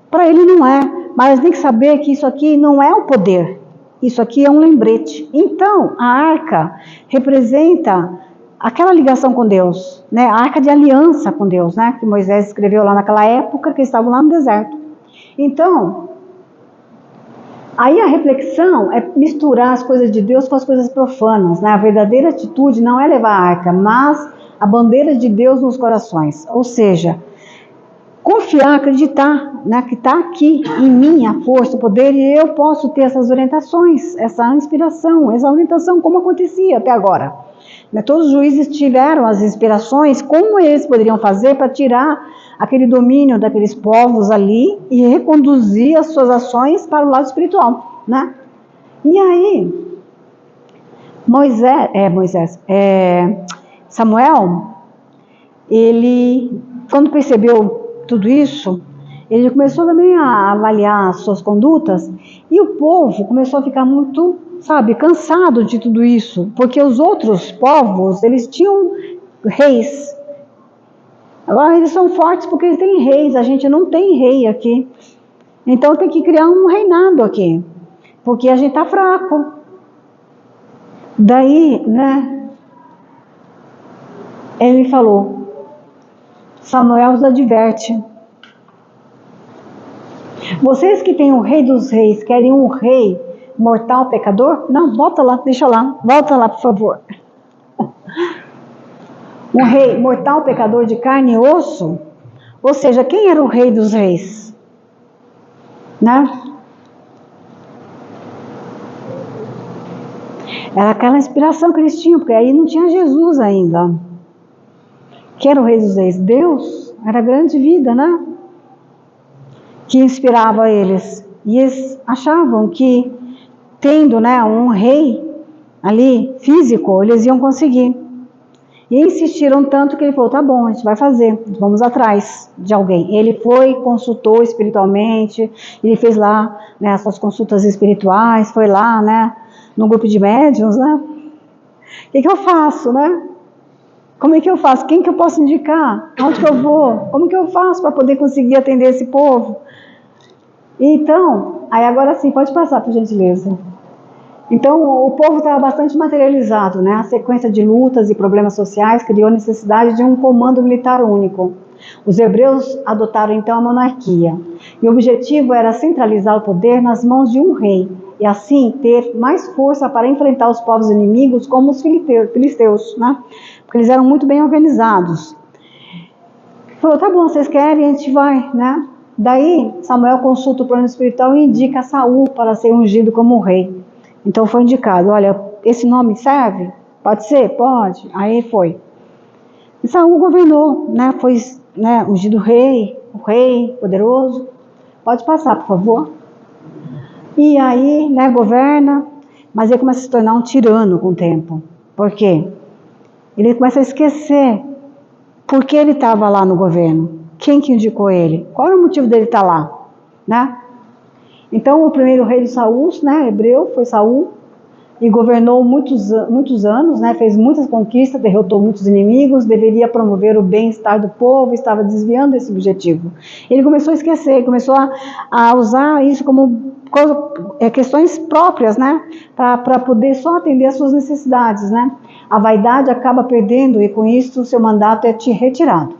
Para ele não é, mas tem que saber que isso aqui não é o poder. Isso aqui é um lembrete. Então, a arca representa aquela ligação com Deus, né? A arca de aliança com Deus, né? Que Moisés escreveu lá naquela época que estavam lá no deserto. Então, aí a reflexão é misturar as coisas de Deus com as coisas profanas, né? A verdadeira atitude não é levar a arca, mas a bandeira de Deus nos corações. Ou seja, confiar, acreditar, né, que está aqui em mim a força, o poder, e eu posso ter essas orientações, essa inspiração, essa orientação, como acontecia até agora. Né, todos os juízes tiveram as inspirações, como eles poderiam fazer para tirar aquele domínio daqueles povos ali e reconduzir as suas ações para o lado espiritual. Né? E aí, Samuel, ele, quando percebeu tudo isso, ele começou também a avaliar as suas condutas, e o povo começou a ficar muito, cansado de tudo isso, porque os outros povos, eles tinham reis. Agora eles são fortes porque eles têm reis, a gente não tem rei aqui. Então tem que criar um reinado aqui, porque a gente tá fraco. Daí, né, ele falou, Samuel os adverte. Vocês que têm o rei dos reis, querem um rei mortal pecador? Não, volta lá, deixa lá. Volta lá, por favor. Um rei mortal pecador de carne e osso? Ou seja, quem era o rei dos reis? Né? Era aquela inspiração que eles tinham, porque aí não tinha Jesus ainda. Quem era o rei dos reis? Deus. Era a grande vida, né? Que inspirava eles. E eles achavam que, tendo, né, um rei ali, físico, eles iam conseguir. E insistiram tanto que ele falou, tá bom, a gente vai fazer, vamos atrás de alguém. Ele foi, consultou espiritualmente, ele fez lá, né, as suas consultas espirituais, foi lá, né, no grupo de médiuns, né. O que eu faço, né? Como é que eu faço? Quem que eu posso indicar? Onde que eu vou? Como que eu faço para poder conseguir atender esse povo? Então, aí agora sim, pode passar, por gentileza. Então, o povo estava bastante materializado, né? A sequência de lutas e problemas sociais criou a necessidade de um comando militar único. Os hebreus adotaram então a monarquia. E o objetivo era centralizar o poder nas mãos de um rei, e assim ter mais força para enfrentar os povos inimigos como os filisteus, né? Porque eles eram muito bem organizados. Falou, tá bom, vocês querem, a gente vai, né? Daí, Samuel consulta o plano espiritual e indica Saul para ser ungido como rei. Então foi indicado, olha, esse nome serve? Pode ser? Pode. Aí foi. E Saul governou, né? Foi, né, ungido rei, o rei poderoso. Pode passar, por favor. E aí, né, governa, mas ele começa a se tornar um tirano com o tempo. Por quê? Ele começa a esquecer por que ele estava lá no governo. Quem que indicou ele? Qual era o motivo dele estar lá? Né? Então, o primeiro rei de Saul, né, hebreu, foi Saul, e governou muitos anos, né, fez muitas conquistas, derrotou muitos inimigos, deveria promover o bem-estar do povo, estava desviando desse objetivo. Ele começou a esquecer, começou a usar isso como questões próprias, né, para poder só atender às suas necessidades. Né? A vaidade acaba perdendo e com isso o seu mandato é retirado.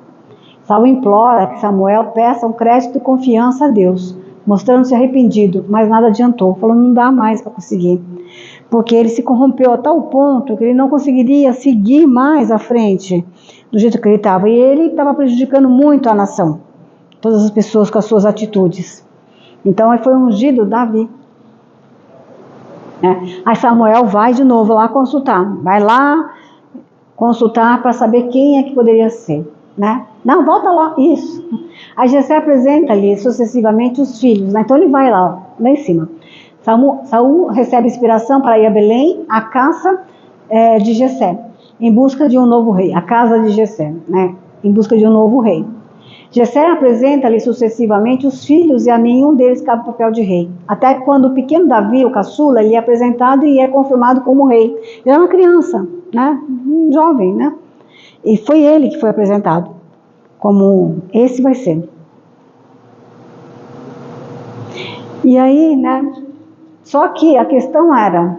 Saul implora que Samuel peça um crédito e confiança a Deus, mostrando-se arrependido, mas nada adiantou, falou, não dá mais para conseguir, porque ele se corrompeu a tal ponto que ele não conseguiria seguir mais à frente do jeito que ele estava, e ele estava prejudicando muito a nação, todas as pessoas com as suas atitudes. Então ele foi ungido Davi. Aí Samuel vai de novo lá consultar, vai lá consultar para saber quem é que poderia ser. Né? Não, volta lá, isso. Aí Jessé apresenta ali sucessivamente os filhos, né? Então ele vai lá em cima. Saul recebe inspiração para ir a Belém, a caça de Jessé, em busca de um novo rei, a casa de Jessé, né? Em busca de um novo rei. Jessé apresenta ali sucessivamente os filhos e a nenhum deles cabe o papel de rei. Até quando o pequeno Davi, o caçula, ele é apresentado e é confirmado como rei. Ele era uma criança, né? Um jovem, né? E foi ele que foi apresentado como esse vai ser. E aí, né, Só que a questão era,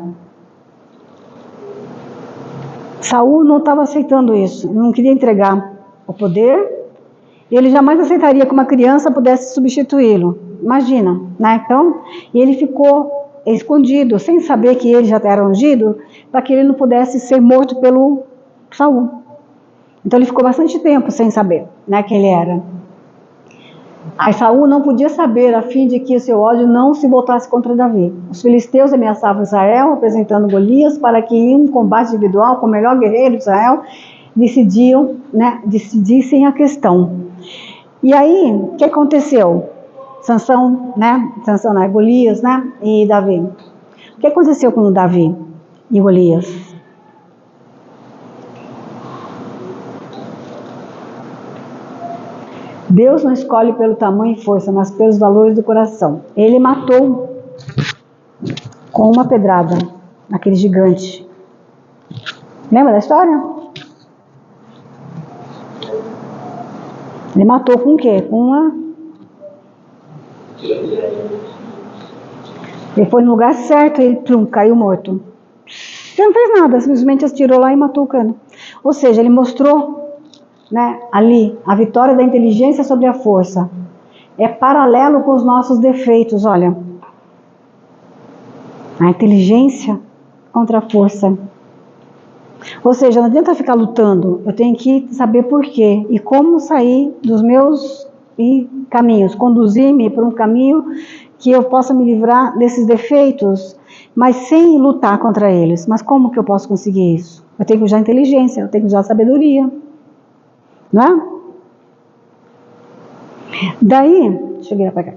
Saul não estava aceitando isso, não queria entregar o poder, e ele jamais aceitaria que uma criança pudesse substituí-lo. Imagina, né? Então, ele ficou escondido, sem saber que ele já era ungido, para que ele não pudesse ser morto pelo Saul. Então ele ficou bastante tempo sem saber, né, que ele era. Aí Saul não podia saber, a fim de que o seu ódio não se voltasse contra Davi. Os filisteus ameaçavam Israel, apresentando Golias para que em um combate individual com o melhor guerreiro de Israel decidissem a questão. E aí, o que aconteceu? Sansão, Golias, né, e Davi. O que aconteceu com Davi e Golias? Deus não escolhe pelo tamanho e força, mas pelos valores do coração. Ele matou com uma pedrada aquele gigante. Lembra da história? Ele matou com o quê? Com uma... Ele foi no lugar certo e ele caiu morto. Ele não fez nada, simplesmente atirou lá e matou o cano. Ou seja, ele mostrou, né, ali a vitória da inteligência sobre a força. É paralelo com os nossos defeitos, olha. A inteligência contra a força. Ou seja, não adianta ficar lutando, eu tenho que saber por quê e como sair dos meus caminhos, conduzir-me por um caminho que eu possa me livrar desses defeitos, mas sem lutar contra eles. Mas como que eu posso conseguir isso? Eu tenho que usar inteligência, eu tenho que usar sabedoria, não é? Daí, deixa eu virar para cá.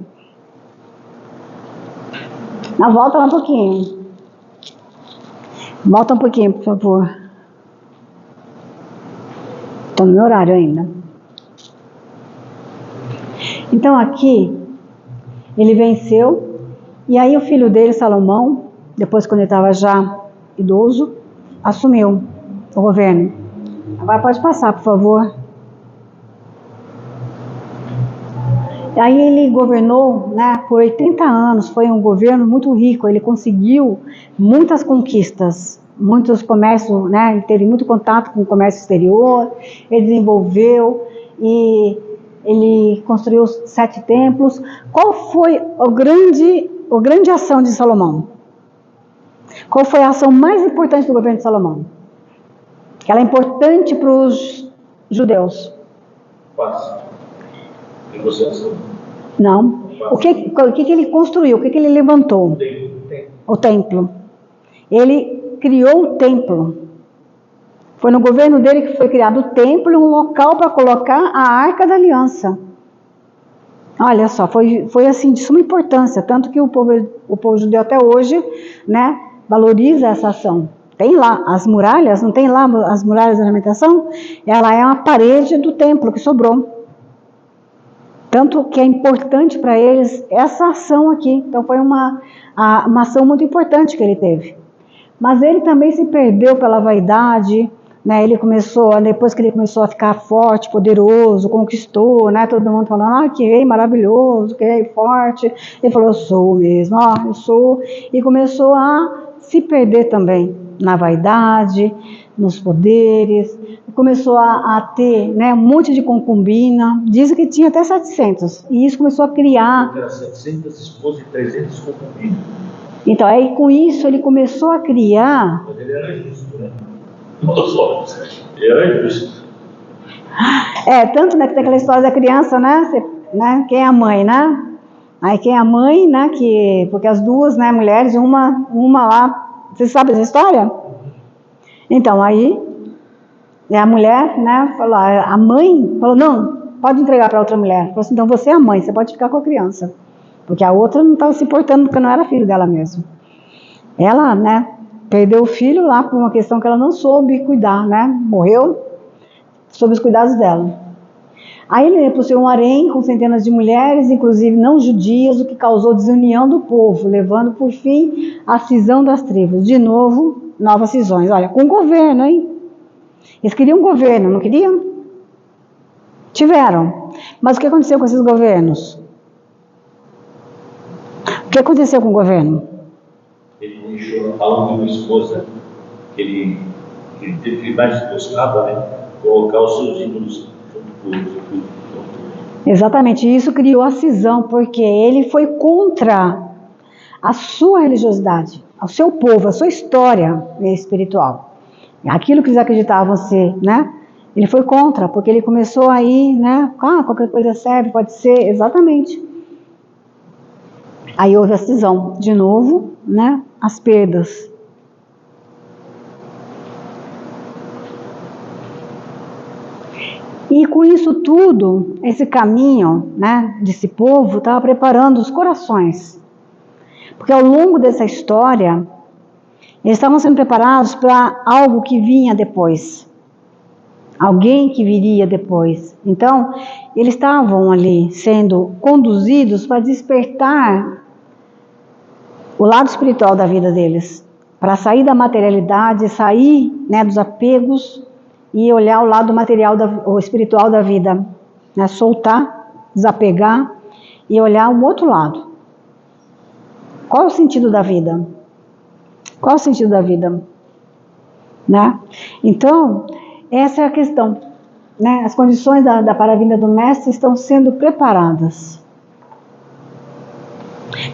Na volta lá um pouquinho. Volta um pouquinho, por favor. Estou no meu horário ainda. Então aqui, ele venceu, e aí o filho dele, Salomão, depois quando ele estava já idoso, assumiu o governo. Agora pode passar, por favor. E aí ele governou, né, por 80 anos, foi um governo muito rico, ele conseguiu muitas conquistas, muitos comércios, né, ele teve muito contato com o comércio exterior, ele desenvolveu e ele construiu 7 templos. Qual foi a grande ação de Salomão? Qual foi a ação mais importante do governo de Salomão? Que ela é importante para os judeus. Paz. Negociação. Não. O que ele construiu? O que ele levantou? O templo. Ele criou o templo. Foi no governo dele que foi criado o templo e um local para colocar a Arca da Aliança. Olha só, foi assim de suma importância, tanto que o povo judeu até hoje, né, valoriza essa ação. Tem lá as muralhas, não tem lá as muralhas da lamentação? Ela é uma parede do templo que sobrou. Tanto que é importante para eles essa ação aqui. Então foi uma ação muito importante que ele teve. Mas ele também se perdeu pela vaidade, né? Ele começou, depois que ele começou a ficar forte, poderoso, conquistou, né? Todo mundo falando, que rei maravilhoso, que rei forte. Ele falou, eu sou mesmo, eu sou. E começou a se perder também na vaidade, nos poderes. Começou a ter, né, um monte de concubina. Dizem que tinha até 700. E isso começou a criar... Era 700 esposas e 300 concubinas. Então, aí com isso ele começou a criar... Mas ele era justo, né? Ele era justo. Tanto, né, que tem aquela história da criança, né, quem é a mãe, né? Aí quem é a mãe, né, porque as duas, né, mulheres, uma lá... Vocês sabem essa história? Então, aí... a mulher, né, falou, a mãe falou, não, pode entregar para outra mulher. Falou assim, então você é a mãe, você pode ficar com a criança. Porque a outra não estava se importando, porque não era filho dela mesmo. Ela, né, perdeu o filho lá por uma questão que ela não soube cuidar, né, morreu sob os cuidados dela. Aí ele possuiu um harém com centenas de mulheres, inclusive não judias, o que causou desunião do povo, levando por fim a cisão das tribos. De novo, novas cisões. Olha, com o governo, hein? Eles queriam um governo, não queriam? Tiveram. Mas o que aconteceu com esses governos? O que aconteceu com o governo? falando de uma esposa que ele teve que mais gostava, né? Colocar os seus ídolos junto com Exatamente, isso criou a cisão, porque ele foi contra a sua religiosidade, o seu povo, a sua história espiritual. Aquilo que eles acreditavam ser, né? Ele foi contra, porque ele começou aí, né? Qualquer coisa serve, pode ser, exatamente. Aí houve a cisão, de novo, né? As perdas. E com isso tudo, esse caminho, né, desse povo estava preparando os corações. Porque ao longo dessa história, eles estavam sendo preparados para algo que vinha depois. Alguém que viria depois. Então, eles estavam ali sendo conduzidos para despertar o lado espiritual da vida deles. Para sair da materialidade, sair, né, dos apegos e olhar o lado material, o espiritual da vida, né? Soltar, desapegar e olhar o outro lado. Qual é o sentido da vida? Qual é o sentido da vida? Né? Então, essa é a questão. Né? As condições da para-vinda do Mestre estão sendo preparadas.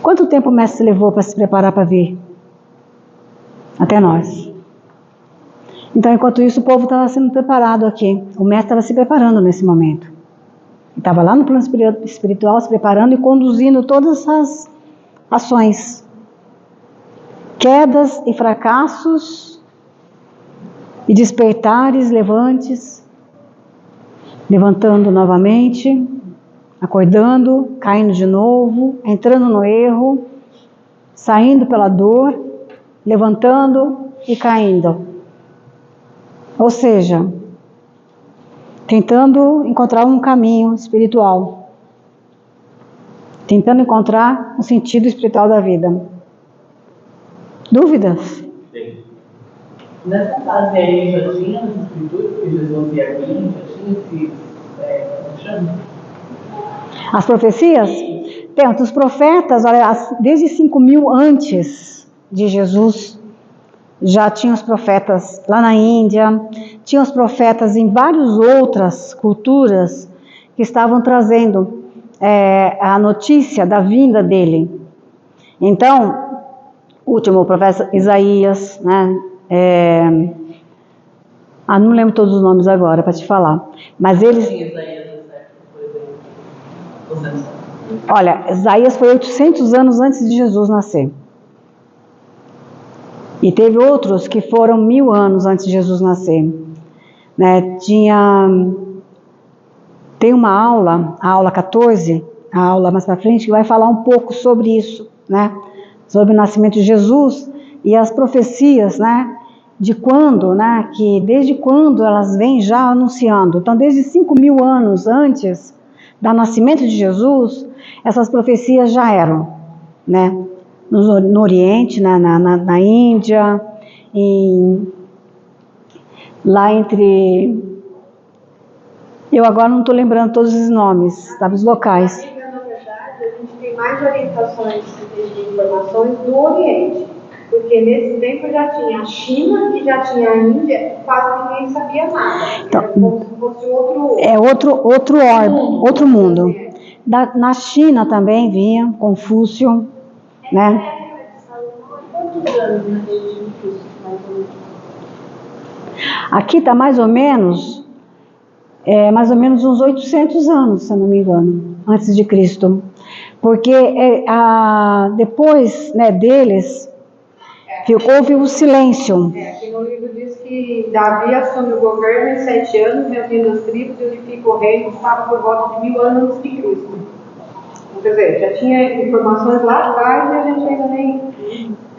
Quanto tempo o Mestre levou para se preparar para vir? Até nós. Então, enquanto isso, o povo estava sendo preparado aqui. O Mestre estava se preparando nesse momento. Ele estava lá no plano espiritual, se preparando e conduzindo todas essas ações. Quedas e fracassos, e despertares, levantes, levantando novamente, acordando, caindo de novo, entrando no erro, saindo pela dor, levantando e caindo. Ou seja, tentando encontrar um caminho espiritual, tentando encontrar um sentido espiritual da vida. Dúvidas? Nessa fase aí já tinha as escrituras que Jesus ia vir, já tinha esse, como chama? As profecias? Tem, os profetas, olha, desde 5.000 antes de Jesus, já tinha os profetas lá na Índia, tinha os profetas em várias outras culturas que estavam trazendo a notícia da vinda dele. Então, o último, o profeta Isaías, né? Não lembro todos os nomes agora para te falar, mas eles... Olha, Isaías foi 800 anos antes de Jesus nascer. E teve outros que foram 1000 anos antes de Jesus nascer. Né? Tem uma aula, a aula 14, a aula mais para frente, que vai falar um pouco sobre isso, né? Sobre o nascimento de Jesus e as profecias, né? De quando, né? Que desde quando elas vêm já anunciando. Então, desde 5.000 anos antes do nascimento de Jesus, essas profecias já eram, né? No Oriente, na Índia, lá entre... Eu agora não estou lembrando todos os nomes, sabe, os locais. Na verdade, a gente tem mais orientações de informações do Oriente, porque nesse tempo já tinha a China e já tinha a Índia, quase ninguém sabia nada. Então, era como se fosse outro... É outro mundo. Na China também vinha Confúcio, né? Quantos anos na gente de Cristo, mais ou menos? Aqui está mais ou menos uns 800 anos, se eu não me engano, antes de Cristo. Porque depois, né, deles, houve o silêncio. Aqui no livro diz que Davi assume o governo em 7 anos, reunindo as tribos e unifica o reino, estava por volta de 1000 anos antes de Cristo. Quer dizer, já tinha informações lá atrás e a gente ainda nem...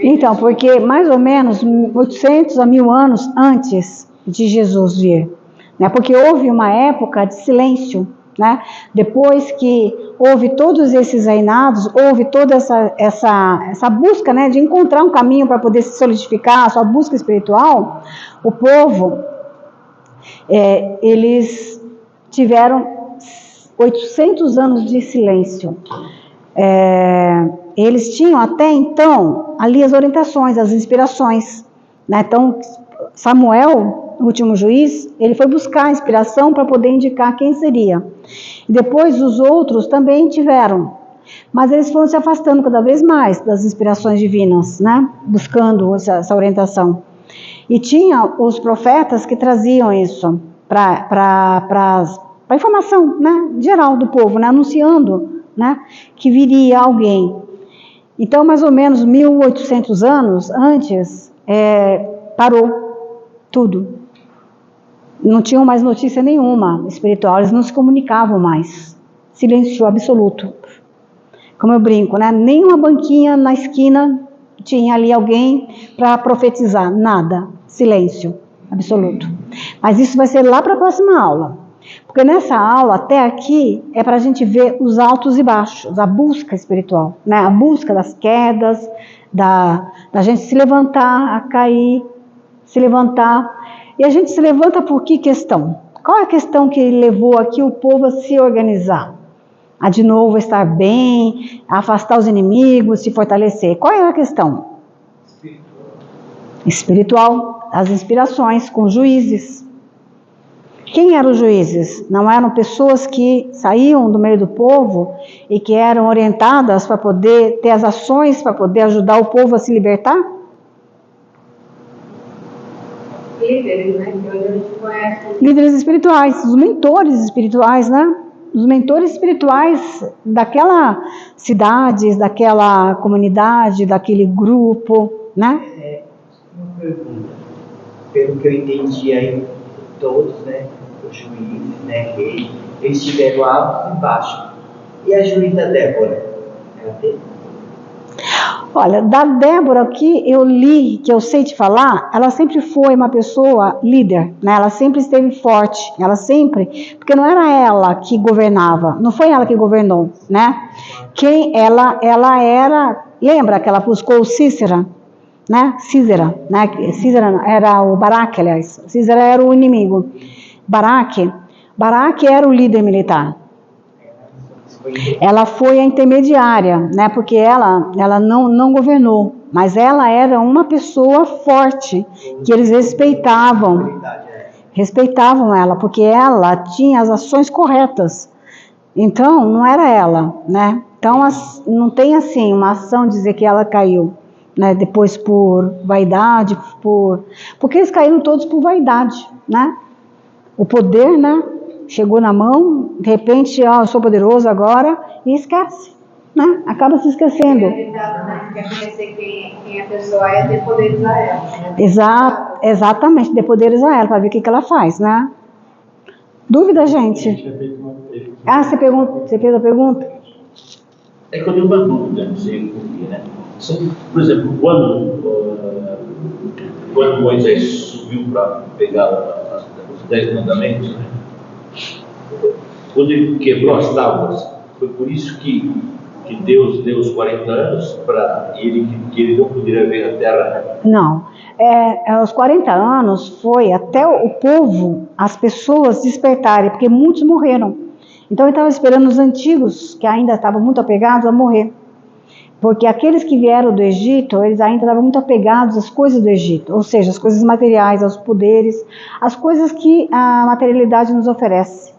Então, porque mais ou menos 800 a 1000 anos antes de Jesus vir, né? Porque houve uma época de silêncio, né? Depois que houve todos esses reinados, houve toda essa busca, né, de encontrar um caminho para poder se solidificar, a sua busca espiritual, o povo, eles tiveram 800 anos de silêncio. eles tinham até então ali as orientações, as inspirações, né? Então, Samuel, o último juiz, ele foi buscar a inspiração para poder indicar quem seria. E depois os outros também tiveram, mas eles foram se afastando cada vez mais das inspirações divinas, né? Buscando essa orientação. E tinha os profetas que traziam isso para a informação, né, geral do povo, né, anunciando, né, que viria alguém. Então, mais ou menos 1800 anos antes, parou tudo. Não tinham mais notícia nenhuma espiritual, eles não se comunicavam mais. Silêncio absoluto. Como eu brinco, né, nem uma banquinha na esquina tinha ali alguém para profetizar, nada, silêncio absoluto. Mas isso vai ser lá para a próxima aula, porque nessa aula, até aqui, é para a gente ver os altos e baixos, a busca espiritual, né? A busca das quedas, da gente se levantar, a cair, se levantar, e a gente se levanta por que questão? Qual é a questão que levou aqui o povo a se organizar? A de novo estar bem, a afastar os inimigos, se fortalecer. Qual é a questão? Espiritual, as inspirações com juízes. Quem eram os juízes? Não eram pessoas que saíam do meio do povo e que eram orientadas para poder ter as ações, para poder ajudar o povo a se libertar? Líderes, né? Que hoje a gente conhece. Líderes espirituais, os mentores espirituais, né? Os mentores espirituais daquela cidade, daquela comunidade, daquele grupo, né? Uma pergunta. Pelo que eu entendi aí, todos, né? Os juízes, né? Reis, eles tiveram altos e baixos. E a juíza Débora? Ela teve? Olha, da Débora que eu li, que eu sei te falar, ela sempre foi uma pessoa líder, né? Ela sempre esteve forte, ela sempre, porque não era ela que governava, não foi ela que governou, né? Quem ela era, lembra que ela buscou Cícera, né? Císera, né? Císera era o Baraque, aliás, Císera era o inimigo. Baraque era o líder militar. Ela foi a intermediária, né? Porque ela não governou, mas ela era uma pessoa forte, que eles respeitavam ela, porque ela tinha as ações corretas. Então, não era ela, né? Então, não tem assim uma ação de dizer que ela caiu, né? Depois por vaidade, porque eles caíram todos por vaidade, né? O poder, né? Chegou na mão, de repente, eu sou poderoso agora, e esquece, né? Acaba se esquecendo. Quer conhecer quem a pessoa é, ter poderes a ela. Né? Exatamente, ter poderes a ela, para ver o que ela faz, né? Dúvida, gente? Você fez a pergunta? É que eu tenho uma dúvida, não sei porquê, né? Por exemplo, quando Moisés subiu para pegar os 10 mandamentos, né? Quando ele quebrou as tábuas, foi por isso que Deus deu os 40 anos para ele, que ele não poderia ver a terra. Não, aos 40 anos foi até o povo, as pessoas despertarem, porque muitos morreram. Então ele estava esperando os antigos, que ainda estavam muito apegados a morrer. Porque aqueles que vieram do Egito, eles ainda estavam muito apegados às coisas do Egito, ou seja, às coisas materiais, aos poderes, as coisas que a materialidade nos oferece.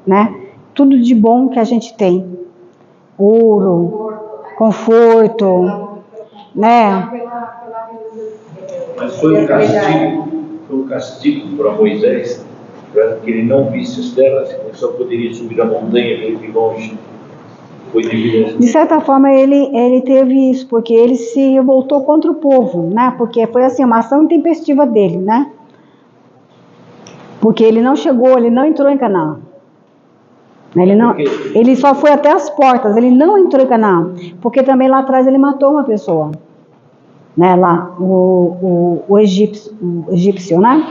Né? Tudo de bom que a gente tem, ouro, conforto, né? Mas foi um castigo para Moisés, para que ele não visse as terras, ele só poderia subir a montanha e ver de longe. Foi de certa forma ele teve isso, porque ele se revoltou contra o povo, né? Porque foi assim, uma ação intempestiva dele, né? Porque ele não chegou, ele não entrou em Canaã. Ele só foi até as portas, ele não entrou em Canaã, porque também lá atrás ele matou uma pessoa, né, lá, o egípcio, né?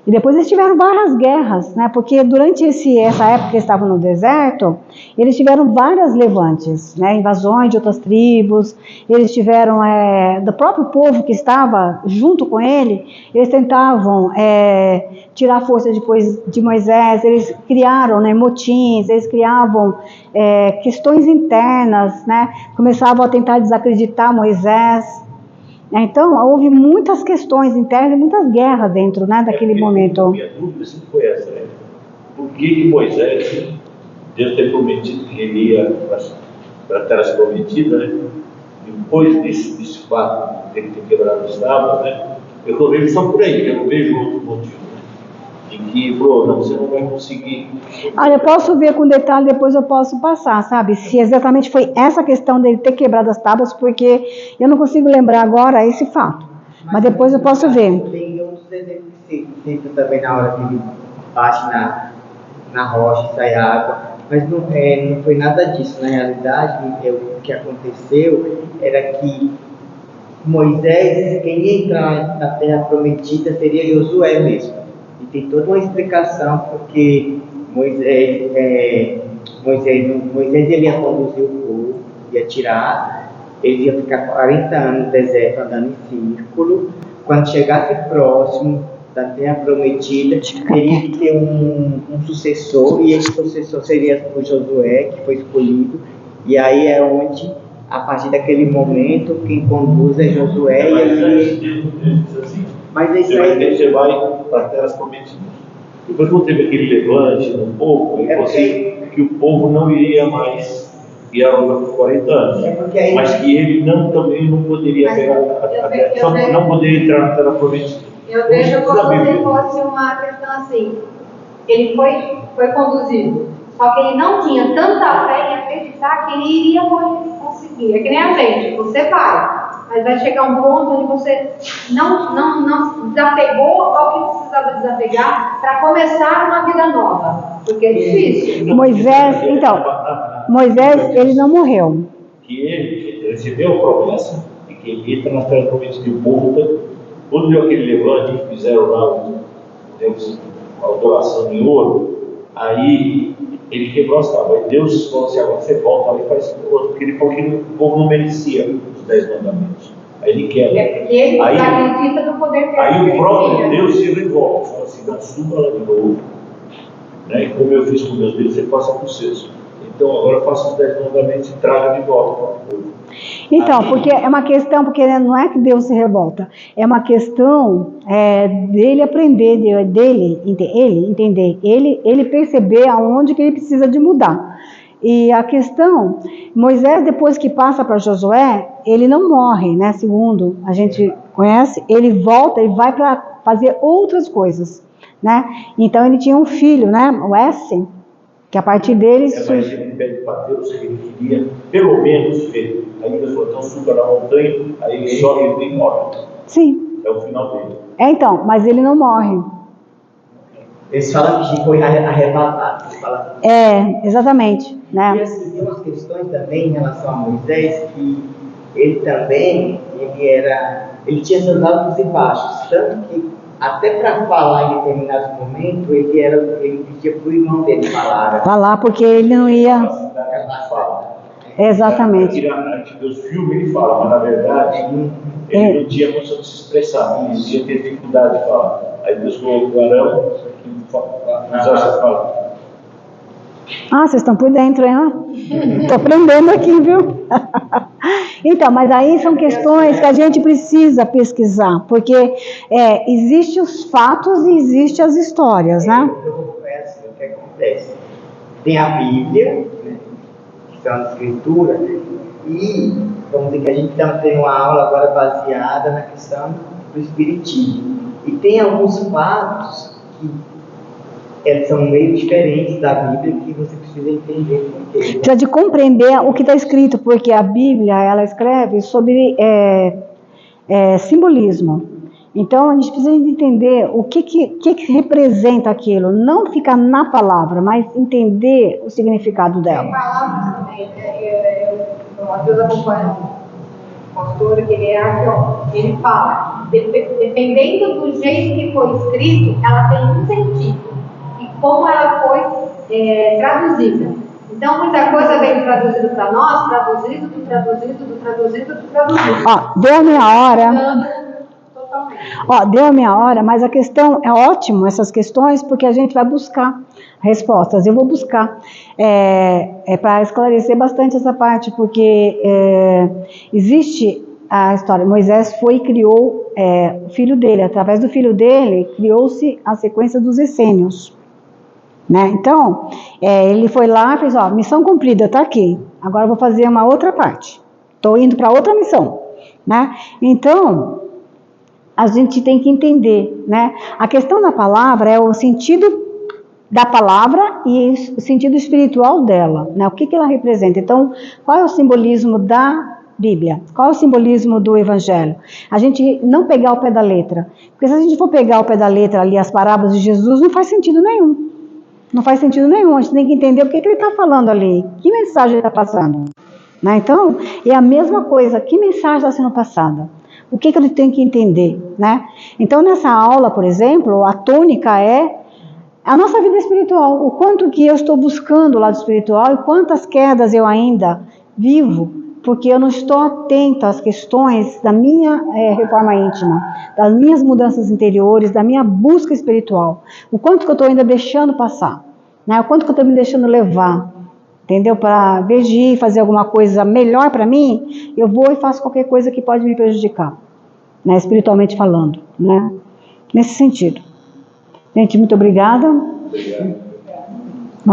E depois eles tiveram várias guerras, né? Porque durante essa época que eles estavam no deserto, eles tiveram várias levantes, né? Invasões de outras tribos, eles tiveram, do próprio povo que estava junto com ele, eles tentavam tirar a força depois de Moisés, eles criaram, né, motins, eles criavam questões internas, né? Começavam a tentar desacreditar Moisés. Então, houve muitas questões internas e muitas guerras dentro, né, daquele momento. A minha dúvida sempre foi essa, né? Por que Moisés, Deus ter prometido que ele ia para a terra prometida, né? Depois desse fato de ele ter quebrado as tábuas, né? Eu estou vendo só por aí, eu não vejo outro motivo, né? De que, não, você não vai conseguir. Olha, eu posso ver com detalhe, depois eu posso passar, sabe? Se exatamente foi essa questão dele ter quebrado as tábuas, porque eu não consigo lembrar agora esse fato. Mas depois eu posso ver. Tem outros exemplos que citam também na hora que ele bate na rocha e sai água. Mas não foi nada disso. Na realidade, o que aconteceu era que Moisés, quem ia entrar na terra prometida seria Josué mesmo. E tem toda uma explicação porque Moisés ele ia conduzir o povo, ia tirar, ele ia ficar 40 anos no deserto andando em círculo. Quando chegasse próximo da terra prometida, teria que ter um sucessor, e esse sucessor seria o Josué, que foi escolhido. E aí é onde, a partir daquele momento, quem conduz é Josué. Mas isso aí. Você vai para as terras prometidas. Depois, quando teve aquele levante no povo, que o povo não iria mais guiar por 40 anos. Mas que ele também não poderia pegar a terra, não poderia entrar na terra prometida. Eu vejo como se fosse uma questão assim. Ele foi conduzido, só que ele não tinha tanta fé em acreditar que ele iria conseguir. É que nem a gente, você vai. Mas vai chegar um ponto onde você não desapegou ao que precisava desapegar para começar uma vida nova. Porque é difícil. Moisés, ele não morreu. Que ele recebeu a promessa de que ele entra na terra prometida de povo. Quando deu aquele levante e fizeram lá a adoração em ouro, aí ele quebrou as tábuas. Deus falou assim: agora você volta lá e faz outro, porque ele falou que o povo não merecia os 10 mandamentos. Aí ele quebra. E ele acredita no poder que aí o próprio Deus se revolta, fala assim: não, suba lá de novo, né? E como eu fiz com meus filhos, você faça com os seus. Então agora faça os 10 mandamentos e traga de volta para o povo. Então, porque é uma questão, porque não é que Deus se revolta, é uma questão dele aprender, dele entender, ele perceber aonde que ele precisa de mudar. E a questão, Moisés, depois que passa para Josué, ele não morre, né? Segundo a gente conhece, ele volta e vai para fazer outras coisas, né? Então ele tinha um filho, né? O Essen, que a partir dele Mas ele pede para Deus que ele queria pelo menos ver. Aí Deus falou: então suba na montanha, aí ele sobe e morre. Sim. É o final dele. Então, mas ele não morre. Eles falam que foi arrebatado. Exatamente, né? E assim, tem umas questões também em relação a Moisés, que ele também, ele tinha seus altos e baixos, tanto que até para falar em determinados momentos, ele pedia para o irmão dele falar, porque ele não ia. Exatamente. Os filmes ele fala, mas na verdade ele não tinha condição de se expressar, ele ia ter dificuldade de falar. Aí Deus colocou o Arão que usasse fala. Vocês estão por dentro, hein? Estou aprendendo aqui, viu? Então, mas aí são questões que a gente precisa pesquisar, porque existem os fatos e existem as histórias, né? O que acontece? Tem a Bíblia, né, que são as escrituras, e vamos dizer que a gente tem uma aula agora baseada na questão do espiritismo. E tem alguns fatos que eles são meio diferentes da Bíblia, que você precisa entender. Precisa de compreender o que está escrito, porque a Bíblia, ela escreve sobre simbolismo. Então, a gente precisa entender o que representa aquilo, não ficar na palavra, mas entender o significado dela. Tem palavras também, o Matheus acompanha um pastor que ele é arqueólogo, ele fala dependendo do jeito que foi escrito, ela tem um sentido. E como ela foi traduzida. Então, muita coisa vem traduzida para nós, traduzido. Ó, deu a minha hora. Ó, deu a minha hora, mas a questão é ótimo, essas questões, porque a gente vai buscar respostas. Eu vou buscar para esclarecer bastante essa parte, porque existe a história. Moisés foi e criou o filho dele. Através do filho dele, criou-se a sequência dos essênios. Né? Então, ele foi lá e fez, ó, missão cumprida, está aqui. Agora eu vou fazer uma outra parte. Estou indo para outra missão. Né? Então, a gente tem que entender, né? A questão da palavra é o sentido da palavra e o sentido espiritual dela, né? O que ela representa. Então, qual é o simbolismo da Bíblia? Qual é o simbolismo do Evangelho? A gente não pegar o pé da letra. Porque se a gente for pegar o pé da letra ali, as parábolas de Jesus, não faz sentido nenhum. Não faz sentido nenhum. A gente tem que entender o que ele está falando ali. Que mensagem ele está passando. Né? Então, é a mesma coisa. Que mensagem está sendo passada? O que ele tem que entender, né? Então, nessa aula, por exemplo, a tônica é a nossa vida espiritual. O quanto que eu estou buscando o lado espiritual e quantas quedas eu ainda vivo, porque eu não estou atenta às questões da minha reforma íntima, das minhas mudanças interiores, da minha busca espiritual. O quanto que eu estou ainda deixando passar, né? O quanto que eu estou me deixando levar. Entendeu? Para, em vez de fazer alguma coisa melhor para mim, eu vou e faço qualquer coisa que pode me prejudicar, né? Espiritualmente falando, né? Nesse sentido. Gente, muito obrigada. Obrigado.